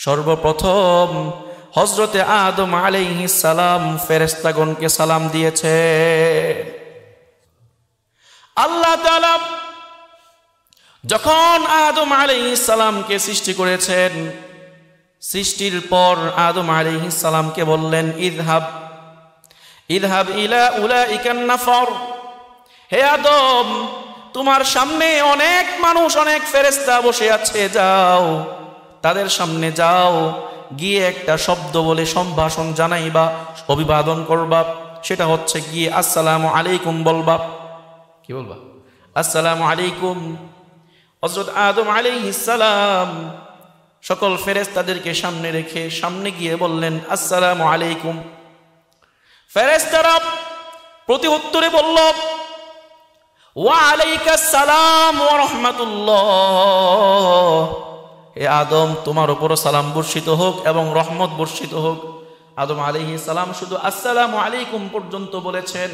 সর্বপ্রথম হযরতে আদম আলাইহিস সালাম ফেরেশতাগণকে সালাম দিয়েছে। আল্লাহ তাআলা যখন আদম আলাইহিস সালামকে সৃষ্টি করেছেন, সৃষ্টির পর আদম আলাইহিস সালামকে বললেন, ইযহাব ইলা উলাইকান নাফর, হে আদম, তোমার সামনে অনেক মানুষ, অনেক ফেরেশতা বসে আছে, যাও তাদের সামনে যাও, গিয়ে একটা শব্দ বলে সম্ভাষণ জানাইবা, অভিবাদন করবা। সেটা হচ্ছে গিয়ে আসসালামু আলাইকুম বলবা। কি বলবা? আসসালামু আলাইকুম। হযরত আদম আলাইহিস সালাম সকল ফেরেশতাদেরকে সামনে রেখে সামনে গিয়ে বললেন আসসালামু আলাইকুম। ফেরেশতারা প্রতি উত্তরে বলল ওয়া আলাইকাস সালাম ওয়া রাহমাতুল্লাহ, হে আদম, তোমার উপরও সালাম বর্ষিত হোক এবং রহমত বর্ষিত হোক। আদম আলাইহিস সালাম শুধু আসসালামু আলাইকুম পর্যন্ত বলেছেন,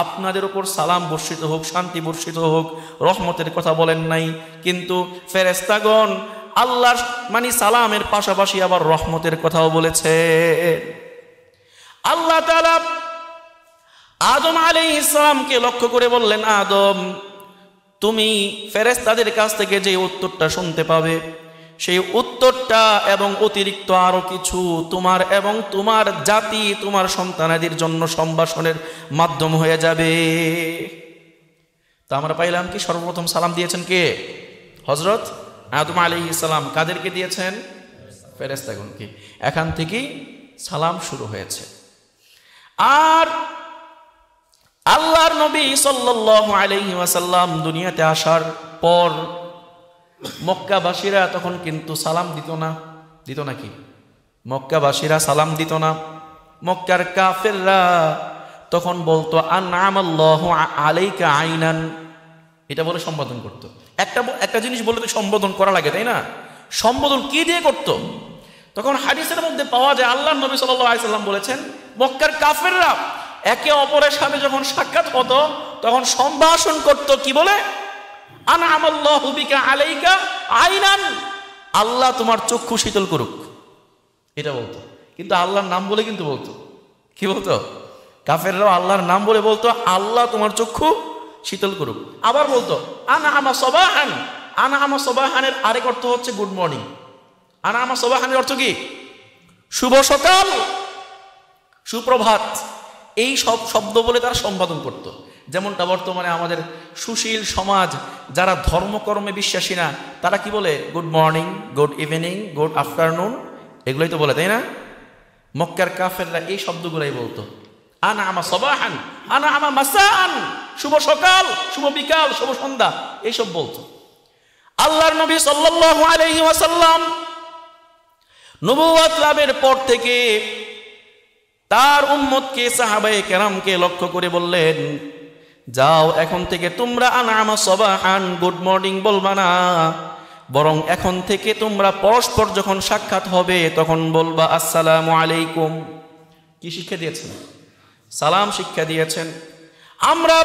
আপনাদের উপর সালাম বর্ষিত হোক, শান্তি বর্ষিত হোক, রহমতের কথা বলেন নাই। কিন্তু ফেরেশতাগণ আল্লাহর সালামের পাশাপাশি আবার রহমতের কথাও বলেছে। আল্লাহ তাআলা আদম আলাইহিস সালামকে লক্ষ্য করে বললেন, আদম, তুমি ফেরেশতাদের কাছ থেকে যে উত্তরটা শুনতে পাবে, সেই উত্তরটা এবং অতিরিক্ত আরো কিছু তোমার এবং তোমার জাতি, তোমার সন্তানাদির জন্য সম্ভাষণের মাধ্যম হয়ে যাবে। তা আমরা পাইলাম কি, সর্বপ্রথম সালাম দিয়েছেন কে? হযরত আদম আলাইহিস সালাম। কাদেরকে দিয়েছেন? ফেরেশতাগণকে। এখান থেকেই সালাম শুরু হয়েছে। আর আল্লাহর নবী সাল্লাল্লাহু আলাইহি ওয়াসাল্লাম দুনিয়াতে আসার পর মক্কাবাসীরা তখন কিন্তু সালাম দিত না। দিত নাকি? মক্কাবাসীরা সালাম দিত না। মক্কার কাফেররা তখন বলতো আনআমাল্লাহু আলাইকা আইনান, এটা বলে সম্বোধন করত। একটা জিনিস বলে তো সম্বোধন করা লাগে, তাই না? সম্বোধন কি দিয়ে করত? তখন হাদিসের মধ্যে পাওয়া যায় আল্লাহর নবী সাল্লাল্লাহু আলাইহি ওয়াসাল্লাম বলেছেন, মক্কার কাফেররা একে অপরের সাথে যখন সাক্ষাৎ হতো তখন সম্ভাষণ করত কি বলে? আনআমাল্লাহু বিকা আলাইকা আইনান, আল্লাহ তোমার চক্ষু শীতল করুক, এটা বলতো। কিন্তু আল্লাহর নাম বলে কিন্তু বলতো। কি বলতো? কাফেররাও আল্লাহর নাম বলে বলতো আল্লাহ তোমার চক্ষু শীতল করুক। আবার বলতো আনআমা সাবাহান। আনআমা সাবাহানের আরেক অর্থ হচ্ছে গুড মর্নিং। আনআমা সাবাহানের অর্থ কি? শুভ সকাল, সুপ্রভাত। এই সব শব্দ বলে তারা সম্বোধন করত। যেমনটা বর্তমানে আমাদের সুশীল সমাজ, যারা ধর্মকর্মে বিশ্বাসী না, তারা কি বলে? Good morning, good evening, good afternoon, এগুলোই তো বলে, তাই না? মক্কার কাফেররা এই শব্দগুলাই বলতো। আনআমা সাবাহান, আনআমা মাসাআন, শুভ সকাল, শুভ বিকাল, শুভ সন্ধ্যা, এইসব বলতো। আল্লাহর নবী সাল্লাল্লাহু আলাইহি ওয়াসাল্লাম নবুয়ত লাভের পর থেকে তার উম্মতকে, সাহাবায়ে কেরামকে লক্ষ্য করে বললেন, যাও এখন থেকে তোমরা আনআমা সাবাহান, গুড মর্নিং বলবা না, বরং এখন থেকে তোমরা পরস্পর যখন সাক্ষাৎ হবে তখন বলবা আসসালামু আলাইকুম। কি শিক্ষা দিয়েছেন? সালাম শিক্ষা দিয়েছেন। আমরা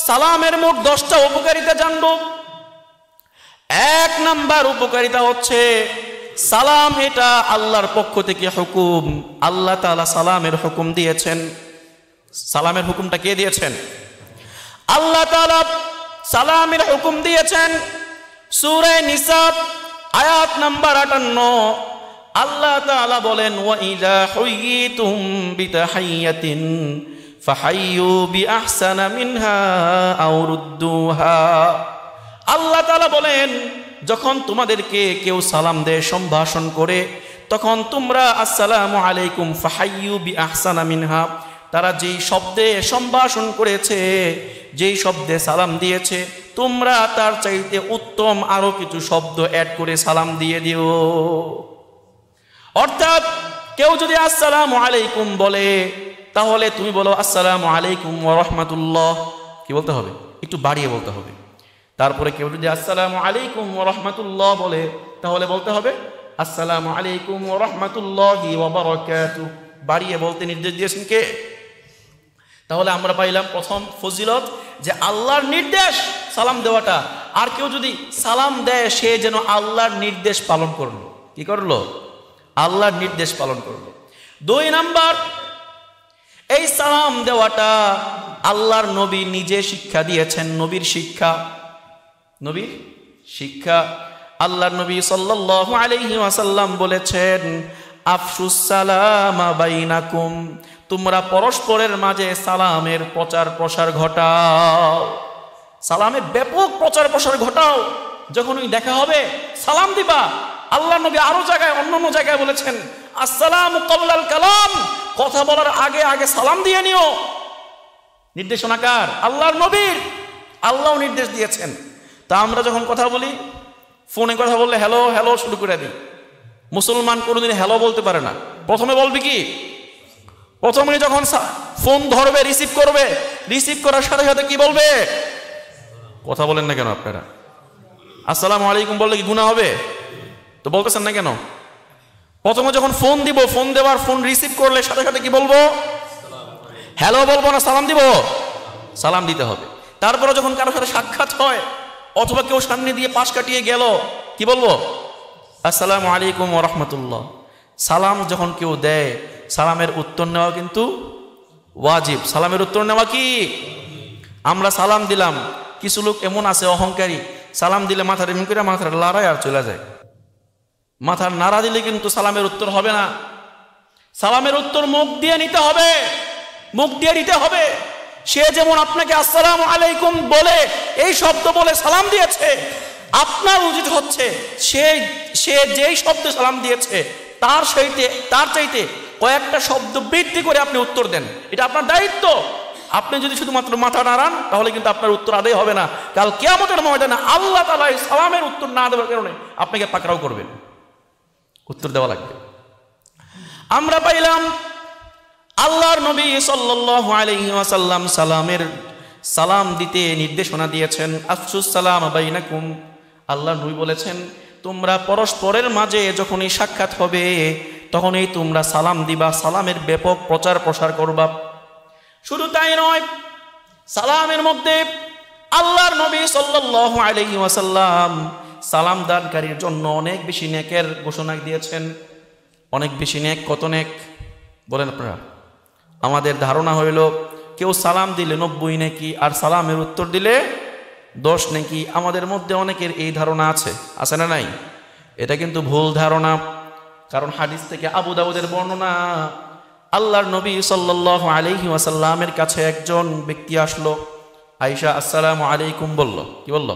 সালামের মোট 10টা উপকারিতা জানব। 1 নাম্বার উপকারিতা হচ্ছে সালাম এটা আল্লাহর পক্ষ থেকে হুকুম। আল্লাহ তাআলা সালামের হুকুম দিয়েছেন। সালামের হুকুমটা কে দিয়েছেন? আল্লাহ তাআলা সালামের হুকুম দিয়েছেন। সূরা নিসা আয়াত নাম্বার 58 আল্লাহ তাআলা বলেন, ওয়া ইযা হুয়িতুম বিতাহিয়াতিন ফাহাইয়ু বিআহসানা মিনহা আও রুদ্দুহা। আল্লাহ তাআলা বলেন, যখন তোমাদেরকে কেউ সালাম দেয়, সম্ভাষণ করে, তখন তোমরা আসসালামু আলাইকুম ফাহাইয়ু বিআহসানা মিনহা, তারা যেই শব্দে সম্ভাষণ করেছে, যেই শব্দে সালাম দিয়েছে, তোমরা তার চাইতে উত্তম আরো কিছু শব্দ অ্যাড করে সালাম দিয়ে দিও। অর্থাৎ কেউ যদি আসসালামু আলাইকুম বলে, তাহলে তুমি বলো আসসালামু আলাইকুম ওয়া রাহমাতুল্লাহ। কি বলতে হবে? একটু বাড়িয়ে বলতে হবে। তারপরে কেউ যদি আসসালামু আলাইকুম ওয়া রাহমাতুল্লাহ বলে, তাহলে বলতে হবে আসসালামু আলাইকুম ওয়া রাহমাতুল্লাহি ওয়া বারাকাতুহু। বাড়িয়ে বলতে নির্দেশ দিয়েছেন কে? তাহলে আমরা পাইলাম প্রথম ফজিলত, যে আল্লাহর নির্দেশ সালাম দেওয়াটা। আর কেউ যদি সালাম দেয়, সে যেন আল্লাহর নির্দেশ পালন করলো। কি করলো? আল্লাহর নির্দেশ পালন করবে। 2 নাম্বার, এই সালাম দেওয়াটা আল্লাহর নবী নিজে শিক্ষা দিয়েছেন। নবীর শিক্ষা আল্লাহর নবী সাল্লাল্লাহু আলাইহি ওয়াসাল্লাম বলেছেন, আফশুস সালামা বাইনাকুম, তোমরা পরস্পরের মাঝে সালামের প্রচার প্রসার ঘটাও। সালামের ব্যাপক প্রচার প্রসার ঘটাও। যখনই দেখা হবে সালাম দিবা। আল্লাহর নবী আরো জায়গায়, অন্যান্য জায়গায় বলেছেন, আসসালামু ক্বাবলাল কালাম, কথা বলার আগে আগে সালাম দিয়ে নিও। নির্দেশনা কার? আল্লাহর নবীর। আল্লাহ নির্দেশ দিয়েছেন। তা আমরা যখন কথা বলি, ফোনে কথা বললে হ্যালো হ্যালো শুরু করে দিই। মুসলমান কোনোদিন হ্যালো বলতে পারে না। প্রথমে বলবি কি? প্রথমে যখন ফোন ধরবে, রিসিভ করার সাথে সাথে কি বলবে? কথা বলেন না কেন আপনারা? আসসালামু আলাইকুম বললে কি গুনাহ হবে? তো বলতেছেন না কেন? প্রথমে যখন ফোন দিব, ফোন দেওয়ার, ফোন রিসিভ করলে সাথে সাথে কি বলবো? হ্যালো বলবো না সালাম দিব? সালাম দিতে হবে। তারপরে যখন কারোর সাথে সাক্ষাৎ হয় অথবা কেউ সামনে দিয়ে পাশ কাটিয়ে গেল, কি বলবো? আসসালামু আলাইকুম ওয়া রাহমাতুল্লাহ। সালাম যখন কেউ দেয়, সালামের উত্তর নেওয়া কিন্তু ওয়াজিব। সালামের উত্তর নেওয়া কি? আমরা সালাম দিলাম, কিছু লোক এমন আছে অহংকারী, সালাম দিলে মাথার এমন করে মাথার লড়াই আর চলে যায়। মাথার নাড়া দিলে কিন্তু সালামের উত্তর হবে না। সালামের উত্তর মুখ দিয়ে নিতে হবে, মুখ দিয়ে নিতে হবে। সে যেমন আপনাকে আসসালামু আলাইকুম বলে, এই শব্দ বলে সালাম দিয়েছে, আপনার উচিত হচ্ছে সে যেই শব্দে সালাম দিয়েছে তার চাইতে কয়েকটা শব্দ বৃদ্ধি করে আপনি উত্তর দেন। এটা আপনার দায়িত্ব। আপনি যদি শুধুমাত্র মাথা নাড়ান তাহলে কিন্তু আপনার উত্তর আদায় হবে না। কাল কিয়ামতের ময়দানে আল্লাহ তাআলা এই সালামের উত্তর না দেওয়ার কারণে আপনাকে পাকড়াও করবেন। উত্তর দেওয়া লাগবে। আমরা পাইলাম আল্লাহর নবী সাল্লাল্লাহু আলাইহি ওয়াসাল্লাম সালাম দিতে নির্দেশনা দিয়েছেন, আফশুস সালাম বাইনাকুম। আল্লাহর নবী বলেছেন, তোমরা পরস্পরের মাঝে যখনই সাক্ষাৎ হবে তখনই তোমরা সালাম দিবা, সালামের ব্যাপক প্রচার প্রসার করবা। শুধু তাই নয়, সালামের মধ্যে আল্লাহর নবী সাল্লাল্লাহু আলাইহি ওয়াসাল্লাম সালাম দানকারীর জন্য অনেক বেশি নেকের ঘোষণা দিয়েছেন। অনেক বেশি নেক। কত নেক বলেন আপনারা? আমাদের ধারণা হইল কেউ সালাম দিলে 90 নেকি আর সালামের উত্তর দিলে 10 নেকি। আমাদের মধ্যে অনেকের এই ধারণা আছে না নাই? এটা কিন্তু ভুল ধারণা। কারণ হাদিস থেকে আবু দাউদের বর্ণনা, আল্লাহর নবী সাল্লাল্লাহু আলাইহি ওয়াসাল্লামের কাছে একজন ব্যক্তি আসলো। আয়েশা আসসালামু আলাইকুম বলল। কি বলল?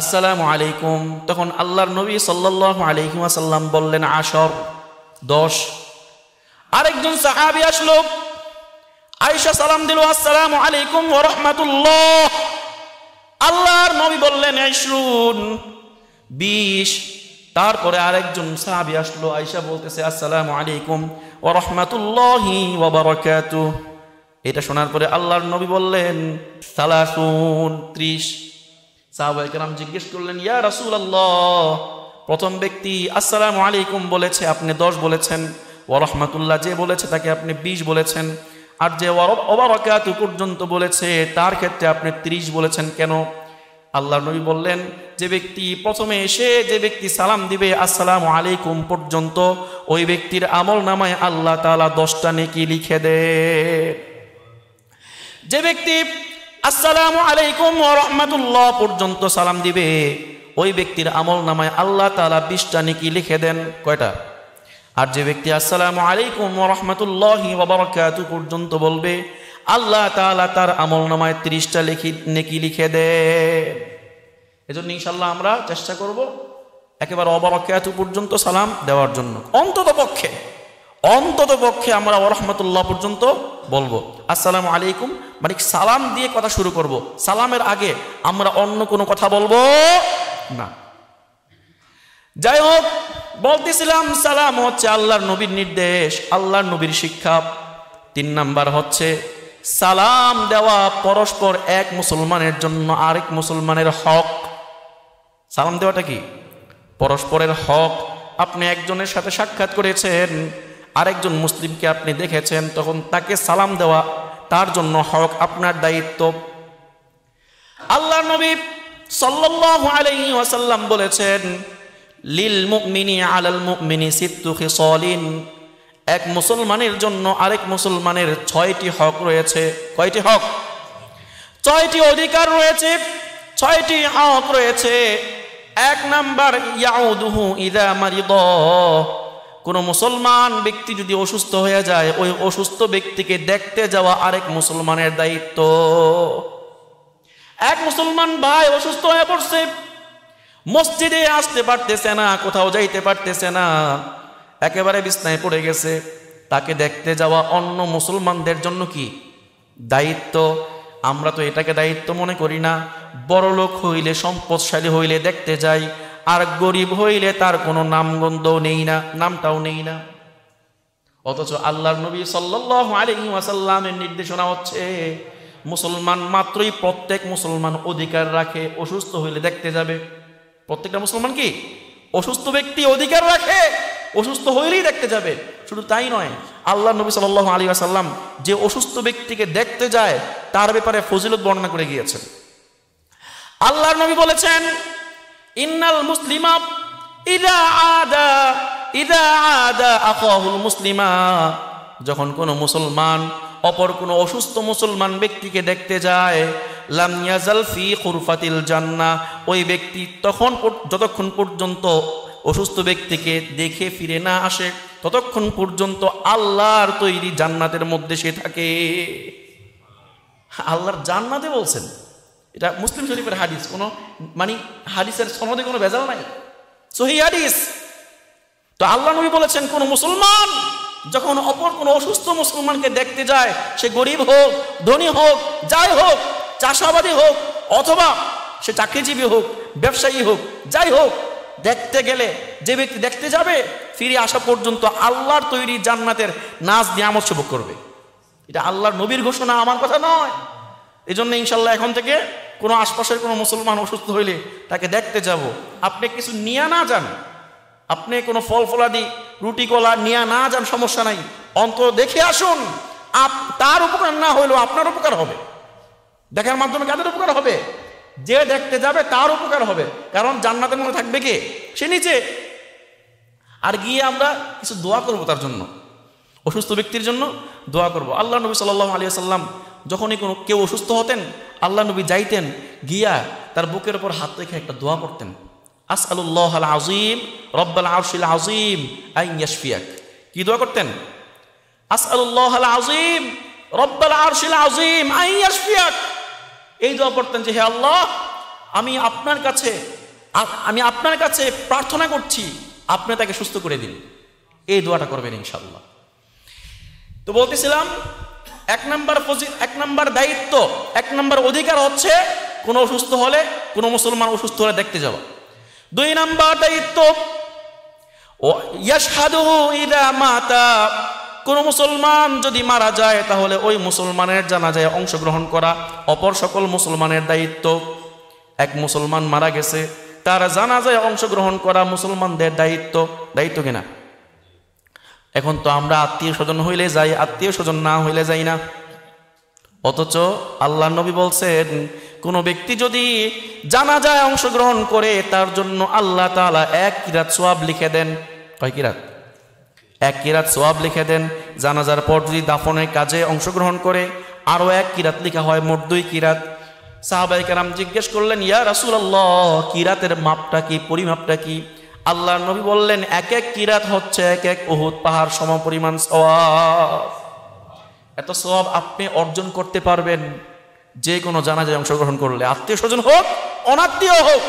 আসসালামু আলাইকুম। তখন আল্লাহর নবী সাল্লাল্লাহু আলাইহি ওয়াসাল্লাম বললেন 10। আরেকজন সাহাবী আসলো, আয়েশা সালাম দিল, আসসালামু আলাইকুম ওয়া রাহমাতুল্লাহ। আল্লাহর নবী বললেন 20। তারপরে আরেকজন সাহাবী আসলো, আয়েশা বলতেছে আসসালামু আলাইকুম ওয়া রাহমাতুল্লাহি ওয়া বারাকাতুহু। এটা শোনার পরে আল্লাহর নবী বললেন 30। সাহাবায়ে কেরাম জিজ্ঞেস করলেন, ইয়া রাসূলুল্লাহ, প্রথম ব্যক্তি আসসালামু আলাইকুম বলেছে, আপনি 10 বলেছেন, ওয়া রাহমাতুল্লাহ যে বলেছে তাকে আপনি 20 বলেছেন, আর যে ওয়া বারাকাতুহু পর্যন্ত বলেছে তার ক্ষেত্রে আপনি 30 বলেছেন কেন? আল্লাহর নবী বললেন, যে ব্যক্তি প্রথমে এসে যে ব্যক্তি সালাম দিবে আসসালামু আলাইকুম পর্যন্ত, ওই ব্যক্তির আমল নামায় আল্লাহ তাআলা 10টা নেকি লিখে দেন। যে ব্যক্তি আসসালামু আলাইকুম ওয়া রাহমাতুল্লাহ পর্যন্ত সালাম দিবে, ওই ব্যক্তির আমল নামায় আল্লাহ তাআলা 20টা নেকি লিখে দেন। কয়টা? আর যে ব্যক্তি আসসালামু আলাইকুম ওয়া রাহমাতুল্লাহি ওয়া বারাকাতুহু পর্যন্ত বলবে, আল্লাহ তাআলা তার আমল নামায় 30টা নেকি লিখে দেন। এজন্য ইনশাআল্লাহ আমরা চেষ্টা করব একেবারে ওয়া বারাকাতুহু পর্যন্ত সালাম দেওয়ার জন্য। অন্তত পক্ষে আমরা ওয়া রাহমাতুল্লাহ পর্যন্ত বলবো। আসসালামু আলাইকুম মানে সালাম দিয়ে কথা শুরু করব। সালামের আগে আমরা অন্য কোনো কথা বলবো না। যাই হোক, বলতেছিলাম সালাম হচ্ছে আল্লাহর নবীর নির্দেশ, আল্লাহর নবীর শিক্ষা। 3 নাম্বার হচ্ছে সালাম দেওয়া পরস্পর এক মুসলমানের জন্য আরেক মুসলমানের হক। সালাম দেওয়াটা কি? পরস্পরের হক। আপনি একজনের সাথে সাক্ষাৎ করেছেন, আরেকজন মুসলিমকে আপনি দেখেছেন, তখন তাকে সালাম দেওয়া তার জন্য হক, আপনার দায়িত্ব। আল্লাহর নবী সাল্লাল্লাহু আলাইহি ওয়াসাল্লাম বলেছেন, লিল মুমিনি আলাল মুমিনি সিত্তু খিসালিন, এক মুসলমানের জন্য আরেক মুসলমানের 6টি হক রয়েছে। কয়টি হক? 6টি অধিকার রয়েছে, 6টি হক রয়েছে। 1 নাম্বার ইয়াউদুহু ইযা মারিদা, কোন মুসলমান ব্যক্তি যদি অসুস্থ হয়ে যায় ওই অসুস্থ ব্যক্তিকে দেখতে যাওয়া আরেক মুসলমানের দায়িত্ব। এক মুসলমান ভাই অসুস্থ হয়ে পড়ছে, মসজিদে আসতে পারতেছে না, কোথাও যাইতে পারতেছে না, একেবারে বিছনায় পড়ে গেছে, তাকে দেখতে যাওয়া অন্য মুসলমানদের জন্য কি দায়িত্ব। আমরা তো এটাকে দায়িত্ব মনে করি না। বড়লোক হইলে, সম্পদশালী হইলে দেখতে যাই, আর গরিব হইলে তার কোনো নামগন্ধও নেই না, নামটাও নেই না। অথচ আল্লাহর নবী সাল্লাল্লাহু আলাইহি ওয়াসাল্লামের নির্দেশনা হচ্ছে মুসলমান মাত্রই প্রত্যেক মুসলমান অধিকার রাখে অসুস্থ হইলে দেখতে যাবে। প্রত্যেকটা মুসলমান কি অসুস্থ ব্যক্তি অধিকার রাখে অসুস্থ হইলেই দেখতে যাবে। শুধু তাই নয়, আল্লাহর নবী সাল্লাল্লাহু আলাইহি ওয়াসাল্লাম যে অসুস্থ ব্যক্তিকে দেখতে যায় তার ব্যাপারে ফজিলত বর্ণনা করে গিয়েছেন। আল্লাহর নবী বলেছেন, ইন্নাল মুসলিমা ইযা আদা আখাহুল মুসলিমা, যখন কোনো মুসলমান অপর কোনো অসুস্থ মুসলমান ব্যক্তিকে দেখতে যায়, লাম ইয়াজাল ফি খুরফাতিল জান্নাহ, ওই ব্যক্তি যতক্ষণ পর্যন্ত অসুস্থ ব্যক্তিকে দেখে ফিরে না আসে ততক্ষণ পর্যন্ত আল্লাহর তৈরি জান্নাতের মধ্যে সে থাকে। আল্লাহর জান্নাতে বলছেন, এটা মুসলিম শরীফের হাদিস, কোনো হাদিসের সনদে কোনো ভেজাল নাই, সহিহ হাদিস। তো আল্লাহ নবী বলেছেন কোন মুসলমান যখন অপর কোন অসুস্থ মুসলমানকে দেখতে যায়, সে গরিব হোক, ধনী হোক, যাই হোক, চাষাবাদী হোক, অথবা সে চাকরিজীবী হোক, ব্যবসায়ী হোক, যাই হোক, দেখতে গেলে যে ব্যক্তি দেখতে যাবে ফিরে আসা পর্যন্ত আল্লাহর তৈরি জান্নাতের নাজ নিয়ামত সে ভোগ করবে। এটা আল্লাহর নবীর ঘোষণা, আমার কথা নয়। এই জন্য ইনশাল্লাহ এখন থেকে কোনো আশপাশের কোনো মুসলমান অসুস্থ হইলে তাকে দেখতে যাব, আপনি কিছু নিয়ে না যান, আপনি কোনো ফল ফলাদি রুটি কলা নিয়ে না যান, সমস্যা নাই, অন্তত দেখে আসুন। তার উপকার না হইলেও আপনার উপকার হবে। দেখার মাধ্যমে কাদের উপকার হবে? যে দেখতে যাবে তার উপকার হবে, কারণ জান্নাতের মধ্যে থাকবে কে? সে নিচে। আর গিয়ে আমরা কিছু দোয়া করব, তার জন্য, অসুস্থ ব্যক্তির জন্য দোয়া করব। আল্লাহ নবী সাল্লাল্লাহু আলাইহি ওয়াসাল্লাম যখনই কোনো কেউ অসুস্থ হতেন, আল্লাহ নবী যাইতেন, গিয়া তার বুকের উপর হাত রেখে একটা দোয়া করতেন, আসআলুল্লাহাল আযীম রব্বাল আরশিল আযীম আন ইয়াশফিয়াক। কি দোয়া করতেন? আসআলুল্লাহাল আযীম রব্বাল আরশিল আযীম আন ইয়াশফিয়াক। এই দোয়া পড়তেন যে, হে আল্লাহ, আমি আপনার কাছে প্রার্থনা করছি, আপনি তাকে সুস্থ করে দিন। এই দোয়াটা করবেন ইনশাআল্লাহ। তো বলতেছিলাম, 1 নাম্বার দায়িত্ব, 1 নাম্বার অধিকার হচ্ছে কোনো অসুস্থ হলে, কোনো মুসলমান অসুস্থ হলে দেখতে যাওয়া। 2 নাম্বার দায়িত্ব, ইয়াশহাদুহু ইযা মাতা, কোন মুসলমান যদি মারা যায় তাহলে ওই মুসলমানের জানাজায় অংশগ্রহণ করা অপর সকল মুসলমানের দায়িত্ব। এক মুসলমান মারা গেছে, তার জানাজায় অংশগ্রহণ করা মুসলমানদের দায়িত্ব কিনা? এখন তো আমরা আত্মীয় স্বজন হইলে যাই, আত্মীয় স্বজন না হইলে যাই না। অথচ আল্লাহ নবী বলছেন, কোন ব্যক্তি যদি জানাজায় অংশগ্রহণ করে তার জন্য আল্লাহ তাআলা 1 কিরাত সওয়াব লিখে দেন। কয় কিরাত? 1 কিরাত সওয়াব লিখে দেন। জানাজার পর যদি দাফনের কাজে অংশগ্রহণ করে আরো 1 কিরাত লেখা হয়, মোট 2 কিরাত। সাহাবায়ে কেরাম জিজ্ঞেস করলেন, ইয়া রাসূলুল্লাহ, কিরাতের মাপটা কি, পরিমাপটা কি? আল্লাহ নবী বললেন, 1 কিরাত হচ্ছে 1 উহুদ পাহাড় সমপরিমাণ সওয়াব। এত সওয়াব আপনি অর্জন করতে পারবেন যে কোনো জানাজায় অংশগ্রহণ করলে, আত্মীয় স্বজন হোক, অনাত্মীয় হোক,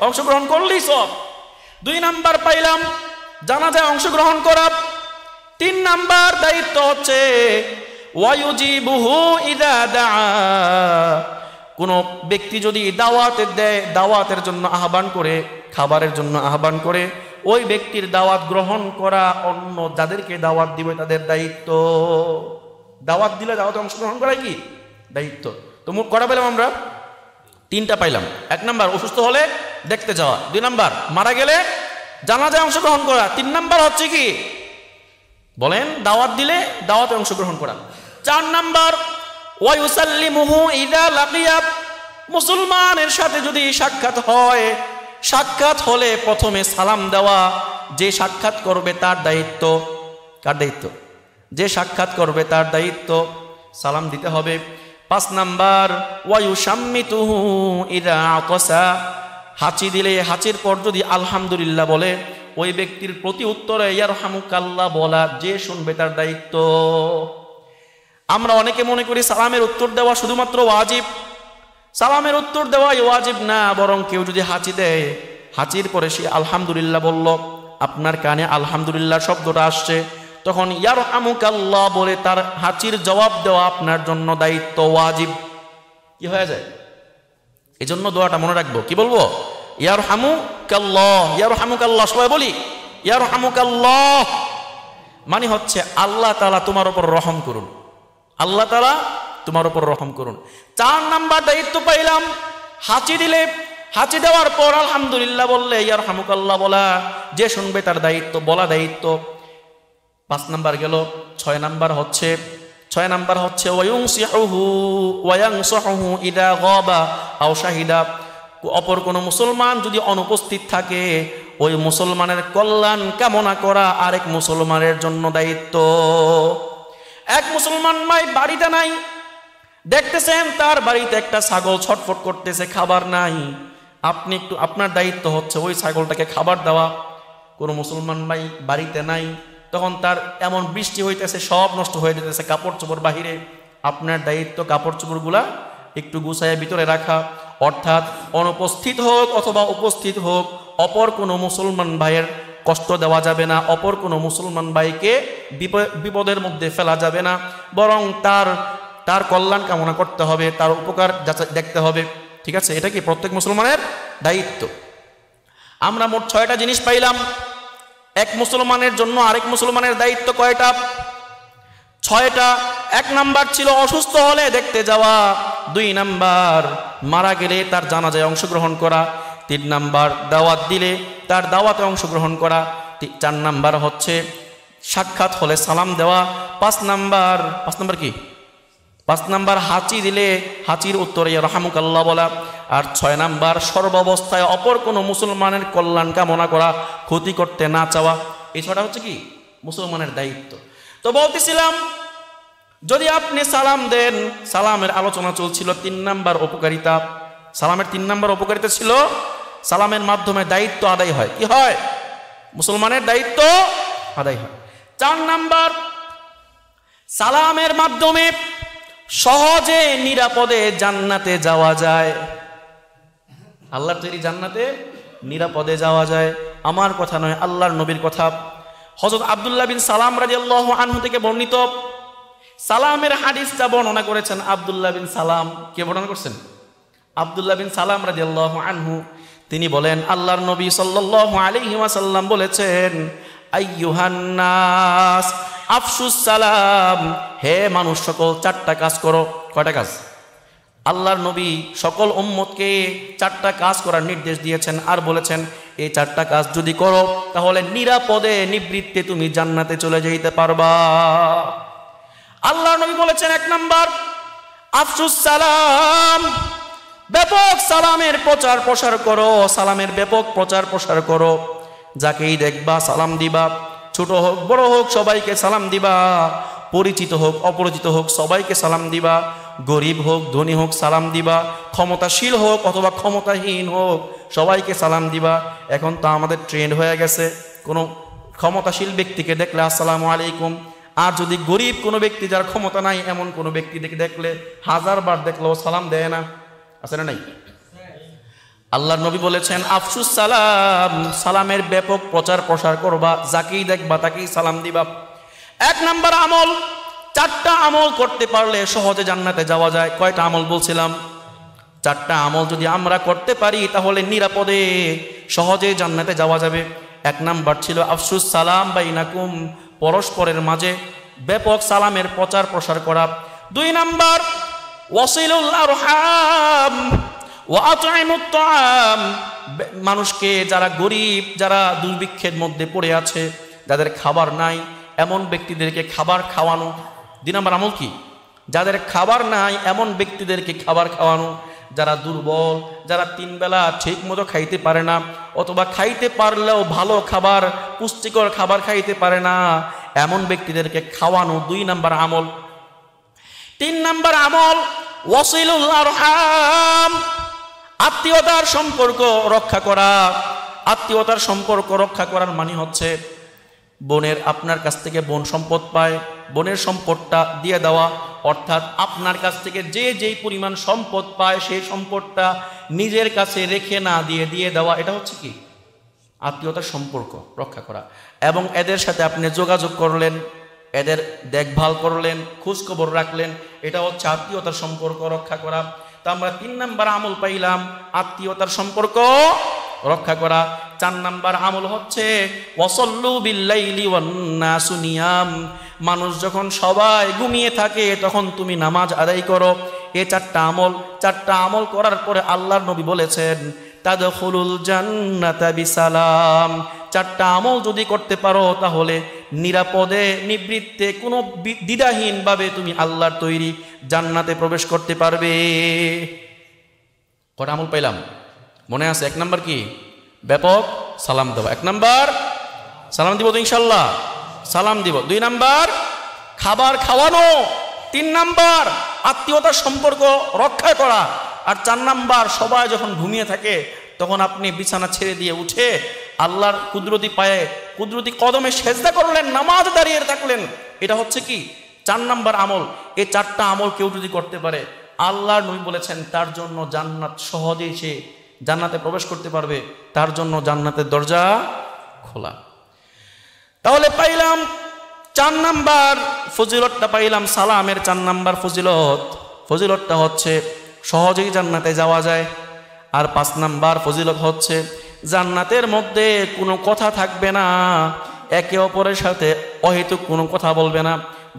অংশগ্রহণ করলেই সওয়াব। 2 নাম্বার পাইলাম জানাজায় অংশগ্রহণ করা। 3 নাম্বার দায়িত্ব হচ্ছে ওয়ায়ুজিবুহু ইযা দাআ, কোন ব্যক্তি যদি দাওয়াতের জন্য আহ্বান করে, খাবারের জন্য আহ্বান করে, ওই ব্যক্তির দাওয়াত গ্রহণ করা, অন্য যাদেরকে দাওয়াত দিবে তাদের দায়িত্ব। দাওয়াত দিলে দাওয়াতে অংশগ্রহণ করাই কি দায়িত্ব। তো মোট কটা পেলাম আমরা? 3টা পাইলাম। 1 নাম্বার অসুস্থ হলে দেখতে যাওয়া, 2 নাম্বার মারা গেলে জানাজায় অংশগ্রহণ করা, 3 নাম্বার হচ্ছে কি বলেন? দাওয়াত দিলে দাওয়াতে অংশগ্রহণ করা। 4 নাম্বার ওয়ায়ুসাল্লিমুহু ইযা লাকিয়া, মুসলমানের সাথে যদি সাক্ষাৎ হয়, সাক্ষাৎ হলে প্রথমে সালাম দেওয়া, যে সাক্ষাৎ করবে তার দায়িত্ব। কার দায়িত্ব? যে সাক্ষাৎ করবে তার দায়িত্ব, সালাম দিতে হবে। 5 নাম্বার ওয়ায়ুসাম্মিতুহু ইযা আতাসা, হাঁচি দিলে হাঁচির পর যদি আলহামদুলিল্লাহ বলে, ওই ব্যক্তির প্রতি উত্তরে ইয়ারহামুকাল্লাহ বলা, যে শুনবে তার দায়িত্ব। আমরা অনেকে মনে করি সালামের উত্তর দেওয়া শুধুমাত্র ওয়াজিব। সালামের উত্তর দেওয়াই ওয়াজিব না, বরং কেউ যদি হাঁচি দেয়, হাঁচির পরে সে আলহামদুলিল্লাহ বলল, আপনার কানে আলহামদুলিল্লাহ শব্দটা আসছে, তখন ইয়ারহামুকাল্লাহ বলে তার হাঁচির জবাব দেওয়া আপনার জন্য দায়িত্ব, ওয়াজিব। কি হয়ে যায়? এই জন্য দোয়াটা মনে রাখবো। কি বলবো? ইয়ারহামুকাল্লাহ, ইয়ারহামুকাল্লাহ। সবাই বলি ইয়ারহামুকাল্লাহ, মানে হচ্ছে আল্লাহ তাআলা তোমার উপর রহম করুন, আল্লাহ তাআলা তোমার উপর রহম করুন। 4 নাম্বার দায়িত্ব পাইলাম, হাঁচি দিলে, হাঁচি দেওয়ার পর আলহামদুলিল্লাহ বললে ইয়ারহামুকাল্লাহ বলা, যে শুনবে তার দায়িত্ব, বলা দায়িত্ব। 5 নাম্বার গেল। 6 নাম্বার হচ্ছে ওয়ায়ানসাহুহু ইযা গাবা আও শাহিদা, অপর কোনো মুসলমান যদি অনুপস্থিত থাকে, ওই মুসলমানের কল্যাণ কামনা করা আরেক মুসলমানের জন্য দায়িত্ব। এক মুসলমান ভাই বাড়িতে নাই, দেখতেছেন তার বাড়িতে একটা ছাগল ছটফট করতেছে, খাবার নাই, আপনি একটু, আপনার দায়িত্ব হচ্ছে ওই ছাগলটাকে খাবার দেওয়া। কোনো মুসলমান ভাই বাড়িতে নাই, তখন তার এমন বৃষ্টি হইতেছে, সব নষ্ট হয়ে যেতেছে, কাপড় চোপড় বাহিরে, আপনার দায়িত্ব কাপড় চোপড়গুলা একটু গুছায় ভিতরে রাখা। অর্থাৎ অনুপস্থিত হোক অথবা উপস্থিত হোক, অপর কোনো মুসলমান ভাইয়ের কষ্ট দেওয়া যাবে না, অপর কোনো মুসলমান ভাইকে বিপদের মধ্যে ফেলা যাবে না, বরং তার কল্যাণ কামনা করতে হবে, তার উপকার দেখতে হবে। ঠিক আছে? এটা কি প্রত্যেক মুসলমানের দায়িত্ব। আমরা মোট 6টা জিনিস পাইলাম। এক মুসলমানের জন্য আরেক মুসলমানের দায়িত্ব কয়টা? 6টা। 1 নাম্বার ছিল অসুস্থ হলে দেখতে যাওয়া। 2 নাম্বার মারা গেলে তার জানাজায় অংশগ্রহণ করা। 3 নাম্বার দাওয়াত দিলে তার দাওয়াতে অংশগ্রহণ করা। 4 নাম্বার হচ্ছে সাক্ষাৎ হলে সালাম দেওয়া। 5 নাম্বার কি? 5 নাম্বার হাঁচি দিলে হাঁচির উত্তরে ইয়ারহামুকাল্লাহ বলা। আর 6 নাম্বার সর্বাবস্থায় অপর কোনো মুসলমানের কল্যাণ কামনা করা, ক্ষতি করতে না চাওয়া। এই 6টা হচ্ছে কি মুসলমানের দায়িত্ব। তো বলতেছিলাম, যদি আপনি সালাম দেন, সালামের আলোচনা চলছিল 3 নাম্বার উপকারিতা। সালামের 3 নাম্বার উপকারিতা ছিল সালামের মাধ্যমে দায়িত্ব আদায় হয়। কি হয়? মুসলমানের দায়িত্ব আদায় হয়। 4 নাম্বার, সালামের মাধ্যমে সহজে নিরাপদে জান্নাতে যাওয়া যায়। আল্লাহর তৈরি জান্নাতে নিরাপদে যাওয়া যায়। আমার কথা নয়, আল্লাহর নবীর কথা। হযরত আব্দুল্লাহ বিন সালাম রাদিয়াল্লাহু আনহু থেকে বর্ণিত সালামের হাদিসটা বর্ণনা করেছেন আব্দুল্লাহ বিন সালাম। কে বর্ণনা করছেন? আব্দুল্লাহ বিন সালাম রাদিয়াল্লাহু আনহু। তিনি বলেন, আল্লাহর নবী সাল্লাল্লাহু আলাইহি ওয়াসাল্লাম বলেছেন, আইয়ুহান নাস আফশুস সালাম, হে মানুষ সকল 4টা কাজ করো। কয়টা কাজ? আল্লাহর নবী সকল উম্মতকে 4টা কাজ করার নির্দেশ দিয়েছেন, আর বলেছেন এই 4টা কাজ যদি করো তাহলে নিরাপদে নিবৃত্তে তুমি জান্নাতে চলে যেতে পারবা। আল্লাহর নবী বলেছেন, 1 নাম্বার আফশুস সালাম, ব্যাপক সালামের প্রচার প্রসার করো, সালামের ব্যাপক প্রচার প্রসার করো। যাকেই দেখবা সালাম দিবা, ছোট হোক বড় হোক সবাইকে সালাম দিবা, পরিচিত হোক অপরিচিত হোক সবাইকে সালাম দিবা, গরিব হোক ধনী হোক সালাম দিবা, ক্ষমতাশীল হোক অথবা ক্ষমতাহীন হোক সবাইকে সালাম দিবা। এখন তো আমাদের ট্রেন্ড হয়ে গেছে, কোনো ক্ষমতাশীল ব্যক্তিকে দেখলে আসসালামু আলাইকুম, আর যদি গরিব কোনো ব্যক্তি যার ক্ষমতা নাই এমন কোনো ব্যক্তি দেখলে 1000 বার দেখলেও সালাম দেয় না। আছে না নাই? আল্লাহর নবী বলেছেন আফশুস সালাম, সালামের ব্যাপক প্রচার প্রসার করবা, যাকেই দেখবা তাকেই সালাম দিবা। 1 নাম্বার আমল, 4টা আমল করতে পারলে সহজে জান্নাতে যাওয়া যায়। কয়টা আমল বলছিলাম? 4টা আমল যদি আমরা করতে পারি তাহলে নিরাপদে সহজে জান্নাতে যাওয়া যাবে। 1 নাম্বার ছিল আফশুস সালাম বাইনাকুম, পরস্পরের মাঝে ব্যাপক সালামের প্রচার প্রসার করা। 2 নাম্বার ওয়াসিলুল আরহাম ওয়া আত'ইমুত তাআম, মানুষকে যারা গরিব, যারা দুর্ভিক্ষের মধ্যে পড়ে আছে, যাদের খাবার নাই, এমন ব্যক্তিদেরকে খাবার খাওয়ানো। 2 নাম্বার আমল কি? যাদের খাবার নাই এমন ব্যক্তিদেরকে খাবার খাওয়ানো, যারা দুর্বল, যারা 3 বেলা ঠিক মতো খাইতে পারে না, অথবা খাইতে পারলেও ভালো খাবার, পুষ্টিকর খাবার খাইতে পারে না, এমন ব্যক্তিদেরকে খাওয়ানো 2 নাম্বার আমল। 3 নাম্বার আমল ওয়াসিলুল আরহাম, আত্মীয়তার সম্পর্ক রক্ষা করা। আত্মীয়তার সম্পর্ক রক্ষা করার মানে হচ্ছে বোনের আপনার কাছ থেকে বোন সম্পদ পায়, বোনের সম্পদটা দিয়ে দেওয়া, অর্থাৎ আপনার কাছ থেকে যে যেই পরিমাণ সম্পদ পায় সেই সম্পদটা নিজের কাছে রেখে না দিয়ে দেওয়া। এটা হচ্ছে কি আত্মীয়তার সম্পর্ক রক্ষা করা। এবং এদের সাথে আপনি যোগাযোগ করলেন, এদের দেখভাল করলেন, খোঁজখবর রাখলেন, এটা হচ্ছে আত্মীয়তার সম্পর্ক রক্ষা করা। তা আমরা 3 নাম্বার আমল পাইলাম আত্মীয়তার সম্পর্ক রক্ষা করা। 4 নাম্বার আমল হচ্ছে ওয়াসাল্লু বিল্লাইলি ওয়ান নাসু নিয়াম, মানুষ যখন সবাই ঘুমিয়ে থাকে তখন তুমি নামাজ আদায় করো। এই 4টা আমল করার পরে আল্লাহর নবী বলেছেন তাদখুলুল জান্নাতা বিসালাম। 4টা আমল যদি করতে পারো তাহলে নিরাপদে নিবৃত্তে কোনো দ্বিধাহীনভাবে তুমি আল্লাহর তৈরি জান্নাতে প্রবেশ করতে পারবে। কটা আমল পাইলাম মনে আছে? 1 নাম্বার কি? ব্যাপক সালাম দেওয়া। 1 নাম্বার সালাম দিব তো ইনশাল্লাহ, সালাম দিব। 2 নাম্বার খাবার খাওয়ানো। 3 নাম্বার আত্মীয়তার সম্পর্ক রক্ষা করা। আর 4 নাম্বার সবাই যখন ঘুমিয়ে থাকে তখন আপনি বিছানা ছেড়ে দিয়ে উঠে আল্লাহর কুদরতি পায়ে, কুদরতি কদমে সেজদা করলেন, নামাজ দাঁড়িয়ে থাকলেন। এটা হচ্ছে কি 4 নাম্বার আমল। এই 4টা আমল কেউ যদি করতে পারে আল্লাহর নবী বলেছেন তার জন্য জান্নাত সহজেই সে জান্নাতে প্রবেশ করতে পারবে, তার জন্য জান্নাতের দরজা খোলা। তাহলে পাইলাম 4 নাম্বার ফজিলতটা পাইলাম সালামের। 4 নাম্বার ফজিলতটা হচ্ছে সহজেই জান্নাতে যাওয়া যায়। আর 5 নাম্বার ফজিলত হচ্ছে জান্নাতের মধ্যে কোনো কথা থাকবে না, একে অপরের সাথে অহেতুক কোনো কথা বলবে না।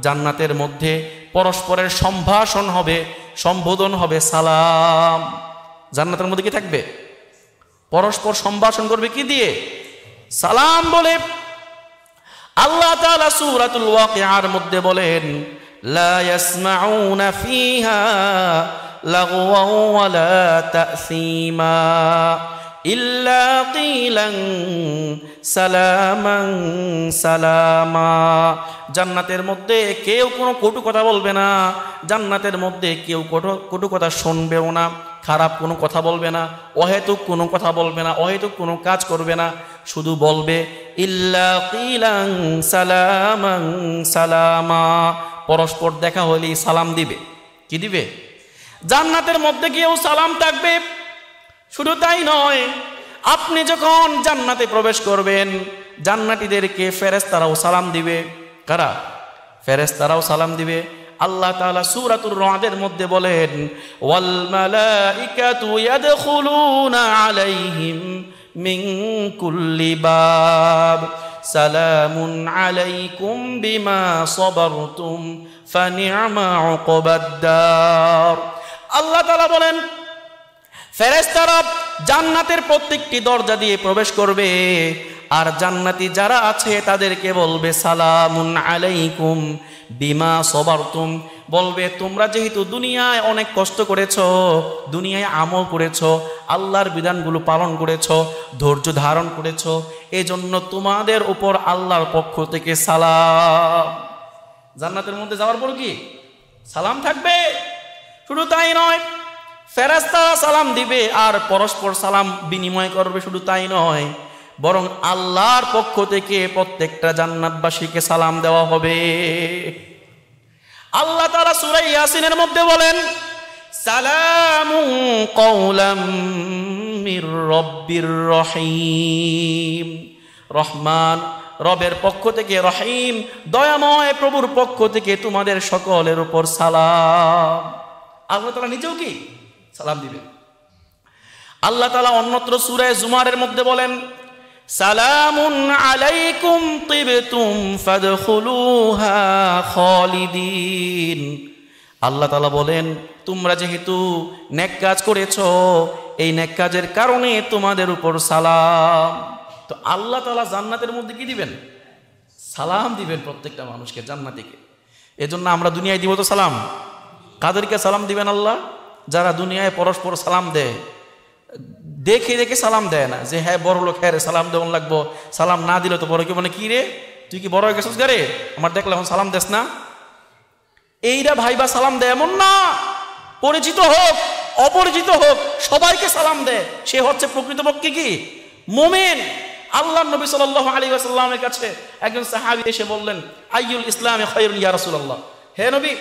জান্নাতের মধ্যে পরস্পরের সম্ভাষণ হবে, সম্বোধন হবে সালাম। জান্নাতের মধ্যে কি থাকবে? পরস্পর সম্ভাষণ করবে কি দিয়ে? সালাম বলে। আল্লাহ তাআলা সূরাতুল ওয়াকিআর মধ্যে বলেন লা ইয়াসমাউনা ফিহা লাগওয়ান ওয়ালা তাসীমা ইল্লা কিলান সালামান সালামা। জান্নাতের মধ্যে কেউ কোনো কটু কথা বলবে না, জান্নাতের মধ্যে কেউ কটু কথা শুনবেও না, খারাপ কোনো কথা বলবে না, অহেতুক কোনো কথা বলবে না, অহেতুক কোনো কাজ করবে না, শুধু বলবে ইল্লা কিলান সালামান সালামা। পরস্পর দেখা হলেই সালাম দিবে। কি দিবে? জান্নাতের মধ্যে গিয়েও সালাম থাকবে। শুধু তাই নয়, আপনি যখন জান্নাতে প্রবেশ করবেন জান্নাতীদেরকে ফেরেশতারাও সালাম দিবে। কারা? ফেরেশতারাও সালাম দিবে। আল্লাহ তাআলা সূরাতুর রাদের মধ্যে বলেন ওয়াল মালাইকাতু ইয়াদখুলুনা আলাইহিম মিন কুল্লি বাব সালামুন আলাইকুম বিমা সাবারতুম ফানি'মা উকবাদ-দার। আল্লাহ তাআলা বলেন ফেরেশতারা জান্নাতের প্রত্যেকটি দরজা দিয়ে প্রবেশ করবে, আর জান্নাতি যারা আছে তাদেরকে বলবে সালামুন আলাইকুম বিমা সাবারতুম, বলবে তোমরা যেহেতু দুনিয়ায় অনেক কষ্ট করেছো, দুনিয়ায় আমল করেছো, আল্লাহর বিধানগুলো পালন করেছো, ধৈর্য ধারণ করেছো, এজন্য তোমাদের উপর আল্লাহর পক্ষ থেকে সালাম। জান্নাতের মধ্যে যাওয়ার পর কি সালাম থাকবে। শুধু তাই নয়, ফেরেশতারা সালাম দিবে আর পরস্পর সালাম বিনিময় করবে। শুধু তাই নয়, বরং আল্লাহর পক্ষ থেকে প্রত্যেকটা জান্নাতবাসীকে সালাম দেওয়া হবে। আল্লাহ তাআলা সূরা ইয়াসিনের মধ্যে বলেন সালামুন কওলাম মির রাব্বির রহিম। রহমান রবের পক্ষ থেকে, রহিম দয়াময় প্রভুর পক্ষ থেকে তোমাদের সকলের উপর সালাম। আল্লাহ তাআলা নিজেও কি সালাম দিবেন। আল্লাহ তাআলা অন্যত্র সূরা জুমারের মধ্যে বলেন সালামুন আলাইকুম তিবতুম ফাদখুলুহা খালিদিন। আল্লাহ তাআলা বলেন তোমরা যেহেতু নেক কাজ করেছো, এই নেক কাজের কারণে তোমাদের উপর সালাম। তো আল্লাহ তাআলা জান্নাতের মধ্যে কি দিবেন? সালাম দিবেন প্রত্যেকটা মানুষকে, জান্নাতীকে। এজন্য আমরা দুনিয়ায় দিব তো সালাম। কাদেরকে সালাম দিবেন আল্লাহ? যারা দুনিয়ায় পরস্পর সালাম দেয়, দেখে দেখে সালাম দেয় না, যে হ্যাঁ বড় লোক, হ্যাঁ রে সালাম দেওয়ান লাগবো, সালাম না দিলে তো বড় কি মানে কি রে তুই কি বড় হয়ে গেছিস গারে, আমার দেখলে এখন সালাম দেস না, এইরা ভাইবা সালাম দেয় এমন না। পরিচিত হোক অপরিচিত হোক সবাইকে সালাম দেয়, সে হচ্ছে প্রকৃতপক্ষে কি মুমিন। আল্লাহর নবী সাল্লাল্লাহু আলাইহি ওয়াসাল্লামের কাছে একজন সাহাবী এসে বললেন, আইয়ুল ইসলামে খায়রুন ইয়া রাসূলুল্লাহ, হে নবী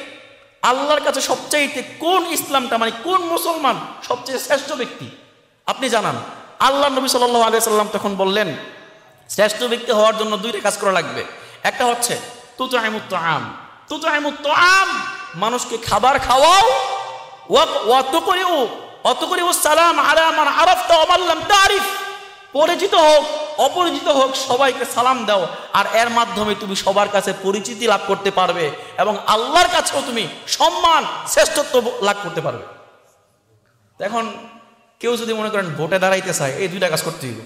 আল্লাহর কাছে সবচাইতে কোন ইসলামটা মানে কোন মুসলমান সবচেয়ে শ্রেষ্ঠ ব্যক্তি আপনি জানান। আল্লাহর নবী সাল্লাল্লাহু আলাইহি ওয়াসাল্লাম তখন বললেন, শ্রেষ্ঠ ব্যক্তি হওয়ার জন্য দুইটা কাজ করা লাগবে। একটা হচ্ছে তুতআইমুত তাআম, তুতআইমুত তাআম মানুষকে খাবার খাওয়াও, ওয়া তুকরিউ সালাম আলা মান আরাফতা ওয়া মান লাম তারিফ, পরিচিত হোক অপরিচিত হোক সবাইকে সালাম দাও, আর এর মাধ্যমে তুমি সবার কাছে পরিচিতি লাভ করতে পারবে এবং আল্লাহর কাছেও তুমি সম্মান শ্রেষ্ঠত্ব লাভ করতে পারবে। এখন কেউ যদি মনে করেন ভোটে দাঁড়াইতে চায়, এই দুইটা কাজ করতে হইব।